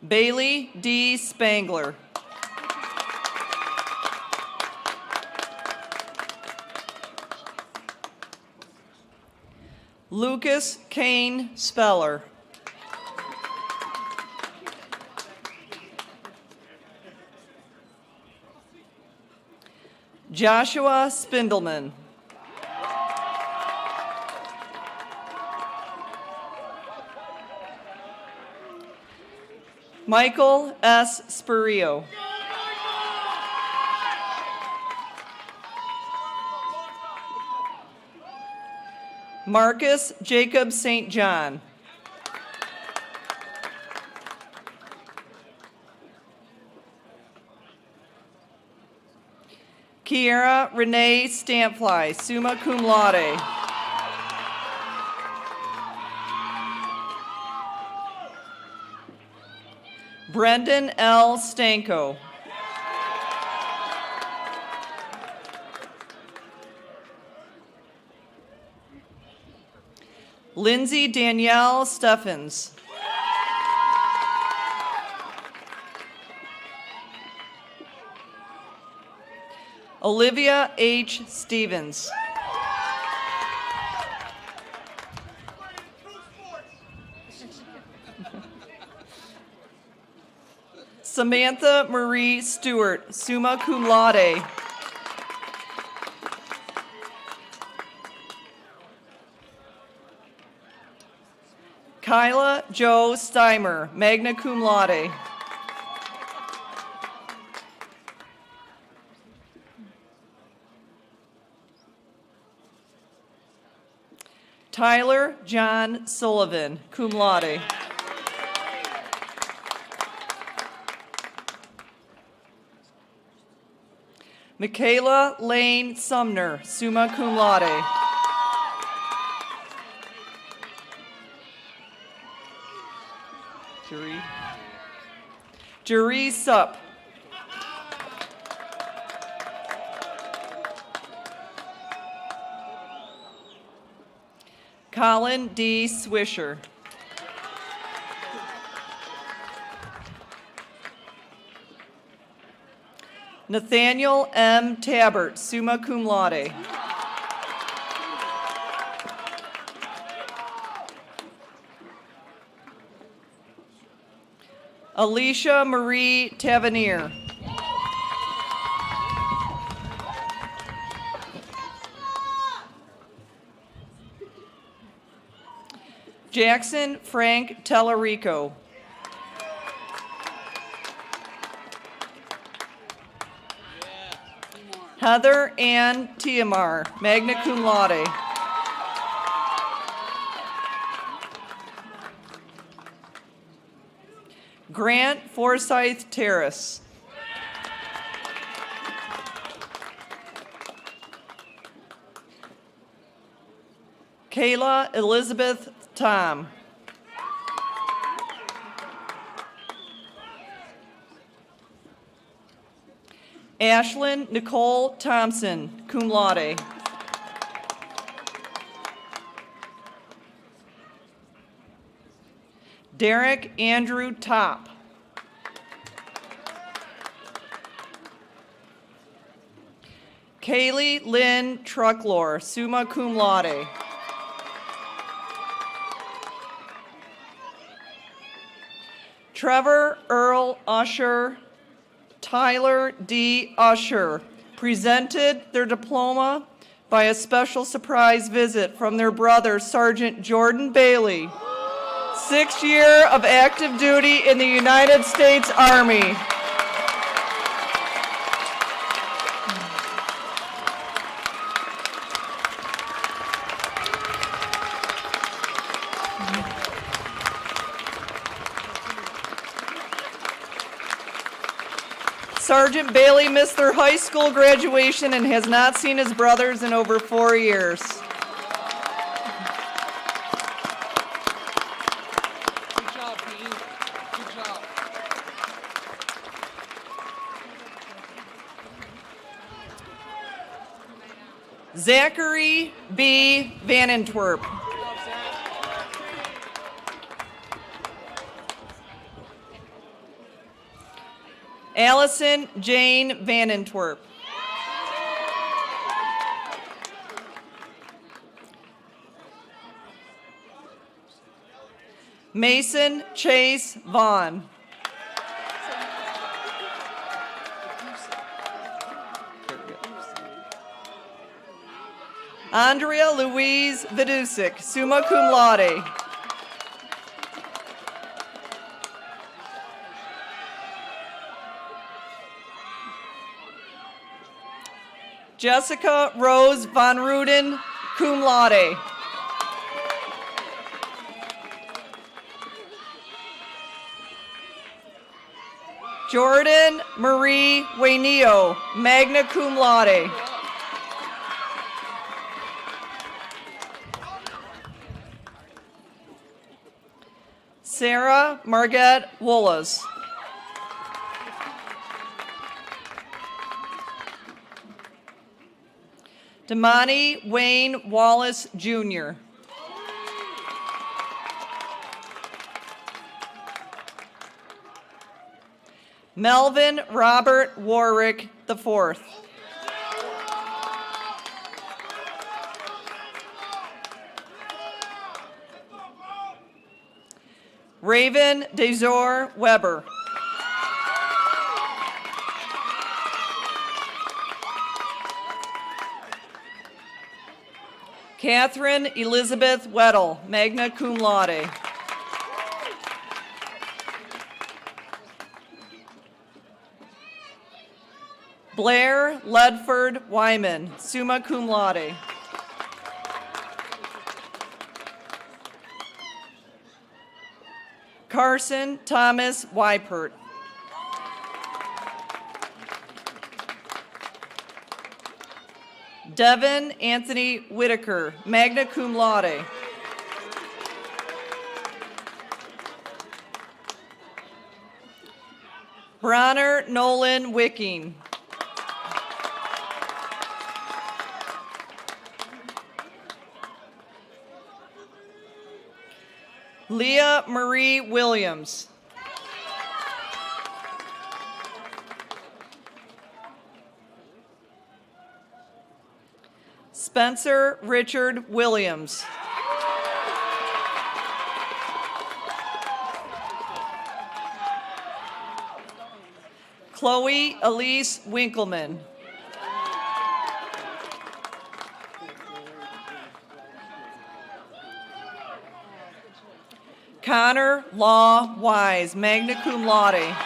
Bailey D. Spangler. Lucas Kane Speller. Joshua Spindleman. Michael S. Spirio. Marcus Jacob St. John. Kiera Renee Stampfly, summa cum laude. Brendan L. Stanko. Lindsay Danielle Steffens. Olivia H. Stevens. Samantha Marie Stewart, summa cum laude. Kyla Jo Steimer, magna cum laude. Tyler John Sullivan, cum laude. Michaela Lane Sumner, summa cum laude. Jeree Supp. Colin D. Swisher. Nathaniel M. Tabbert, summa cum laude. Alicia Marie Tavernier. Jackson Frank Tellerico. Heather Ann Tiamar, magna cum laude. Grant Forsyth Terrace. Kayla Elizabeth Tom. Ashlyn Nicole Thompson, cum laude. Derek Andrew Top. Kaylee Lynn Trucklor, summa cum laude. Trevor Earl Usher, Tyler D. Usher presented their diploma by a special surprise visit from their brother, Sergeant Jordan Bailey. 6 years of active duty in the United States Army. Sergeant Bailey missed their high school graduation and has not seen his brothers in over 4 years. Zachary B. Vanentwerp. Allison Jane Vanentwerp. Mason Chase Vaughn. Andrea Louise Vidusik, summa cum laude. Jessica Rose Von Ruden, cum laude. Jordan Marie Wayneo, magna cum laude. Sarah Margette Woolas. Damani Wayne Wallace, Jr. Melvin Robert Warwick, IV. Raven Desor Weber. Catherine Elizabeth Weddle, magna cum laude. Blair Ledford Wyman, summa cum laude. Carson Thomas Wypert. Devin Anthony Whitaker, magna cum laude. Bronner Nolan Wicking. Leah Marie Williams. Spencer Richard Williams. Chloe Elise Winkleman. Connor Law Wise, magna cum laude.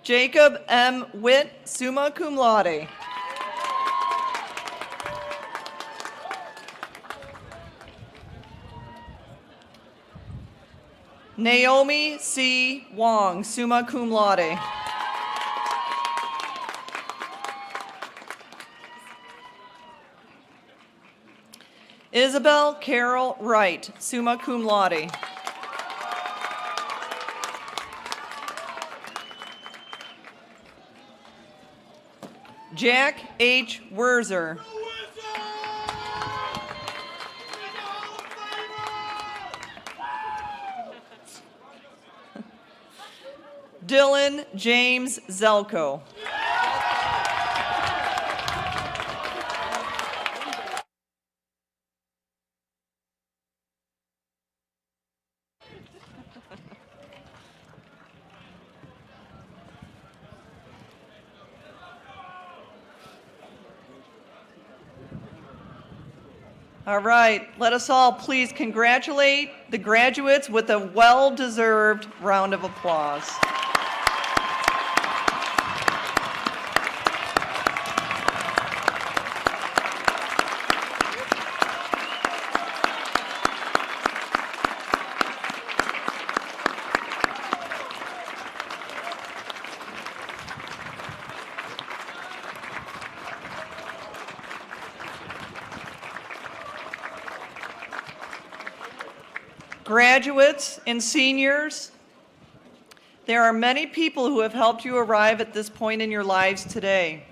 Jacob M. Witt, summa cum laude. Naomi C. Wong, summa cum laude. Isabel Carol Wright, summa cum laude. Jack H. Werzer. Dylan James Zelko. All right, let us all please congratulate the graduates with a well-deserved round of applause. Graduates and seniors, There are many people who have helped you arrive at this point in your lives today.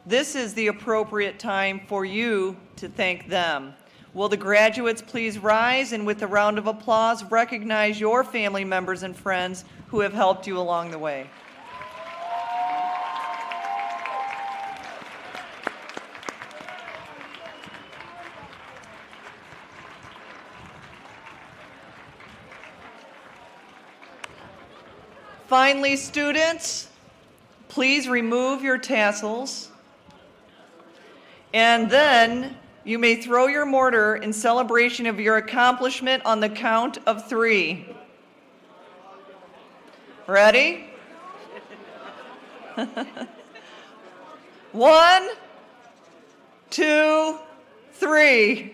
This is the appropriate time for you to thank them. Will the graduates please rise and with a round of applause recognize your family members and friends who have helped you along the way. Finally, students, please remove your tassels, and then you may throw your mortar in celebration of your accomplishment on the count of 3. Ready? 1, 2, 3.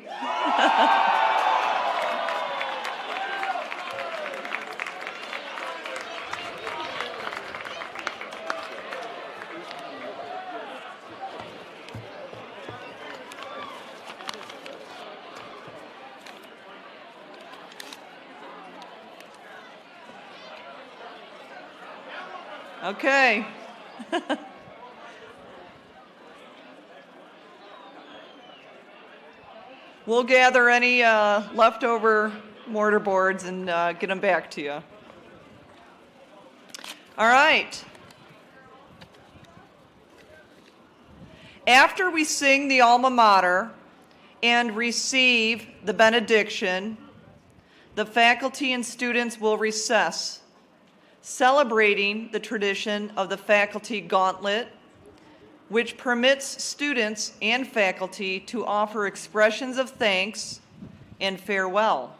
Okay. We'll gather any leftover mortar boards and get them back to you. All right. After we sing the alma mater and receive the benediction, the faculty and students will recess, celebrating the tradition of the faculty gauntlet, which permits students and faculty to offer expressions of thanks and farewell.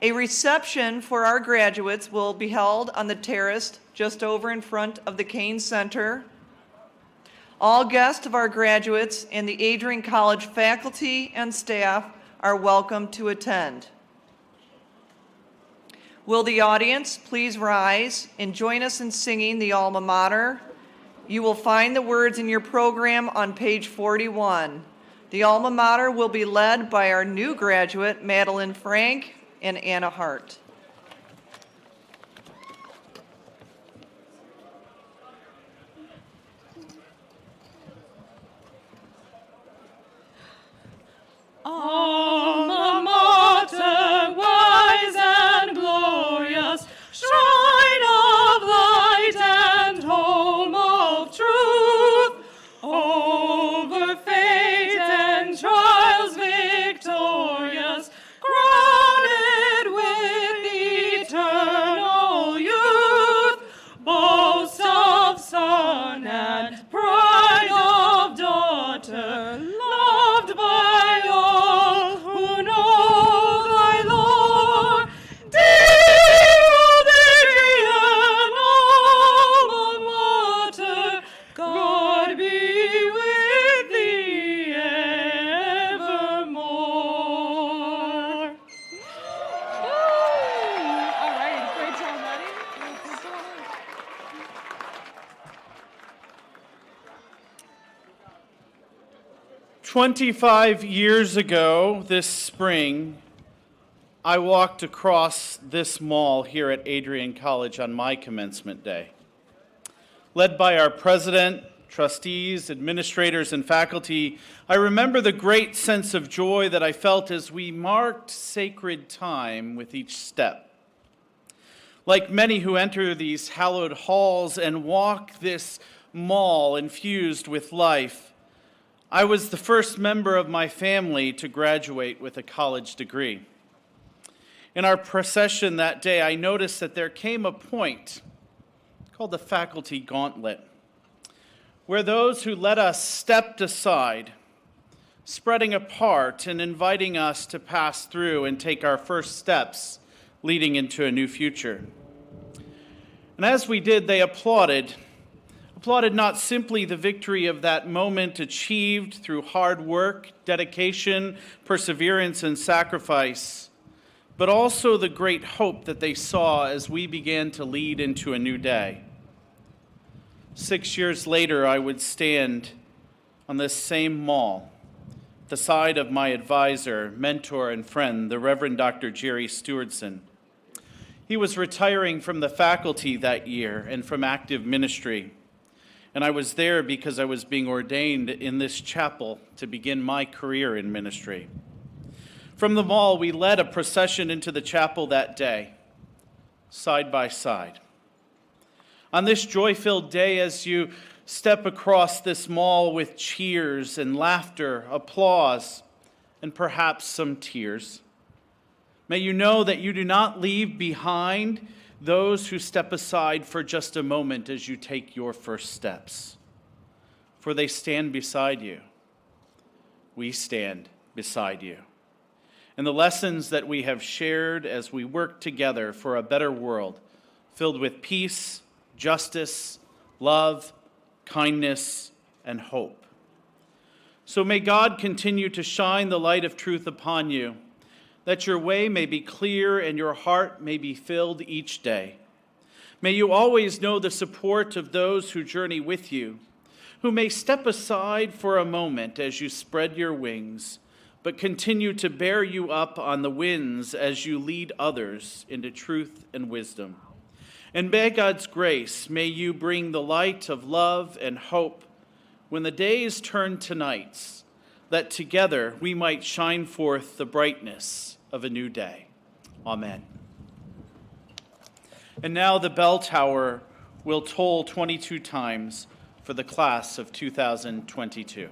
A reception for our graduates will be held on the terrace just over in front of the Kane Center. All guests of our graduates and the Adrian College faculty and staff are welcome to attend. Will the audience please rise and join us in singing the alma mater? You will find the words in your program on page 41. The alma mater will be led by our new graduate, Madeline Frank and Anna Hart. Alma mater, wise and glorious, shrine of light and home of truth, over fate and trials victorious, crowned with eternal youth, boast of son and pride of daughter, loved by all who know thy lore. Dear Adrian, alma mater, God be with thee evermore. All right, great job, buddy. 25 years ago this spring, I walked across this mall here at Adrian College on my commencement day. Led by our president, trustees, administrators, and faculty, I remember the great sense of joy that I felt as we marked sacred time with each step. Like many who enter these hallowed halls and walk this mall infused with life, I was the first member of my family to graduate with a college degree. In our procession that day, I noticed that there came a point called the faculty gauntlet, where those who led us stepped aside, spreading apart and inviting us to pass through and take our first steps leading into a new future. And as we did, they applauded not simply the victory of that moment achieved through hard work, dedication, perseverance, and sacrifice, but also the great hope that they saw as we began to lead into a new day. 6 years later, I would stand on this same mall, at the side of my advisor, mentor, and friend, the Reverend Dr. Jerry Stewardson. He was retiring from the faculty that year and from active ministry. And I was there because I was being ordained in this chapel to begin my career in ministry. From the mall, we led a procession into the chapel that day, side by side. On this joy-filled day, as you step across this mall with cheers and laughter, applause, and perhaps some tears, may you know that you do not leave behind those who step aside for just a moment as you take your first steps, for they stand beside you. We stand beside you. And the lessons that we have shared as we work together for a better world, filled with peace, justice, love, kindness, and hope. So may God continue to shine the light of truth upon you, that your way may be clear and your heart may be filled each day. May you always know the support of those who journey with you, who may step aside for a moment as you spread your wings, but continue to bear you up on the winds as you lead others into truth and wisdom. And by God's grace, may you bring the light of love and hope when the days turn to nights, that together we might shine forth the brightness of a new day. Amen. And now the bell tower will toll 22 times for the class of 2022.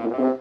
Thank you.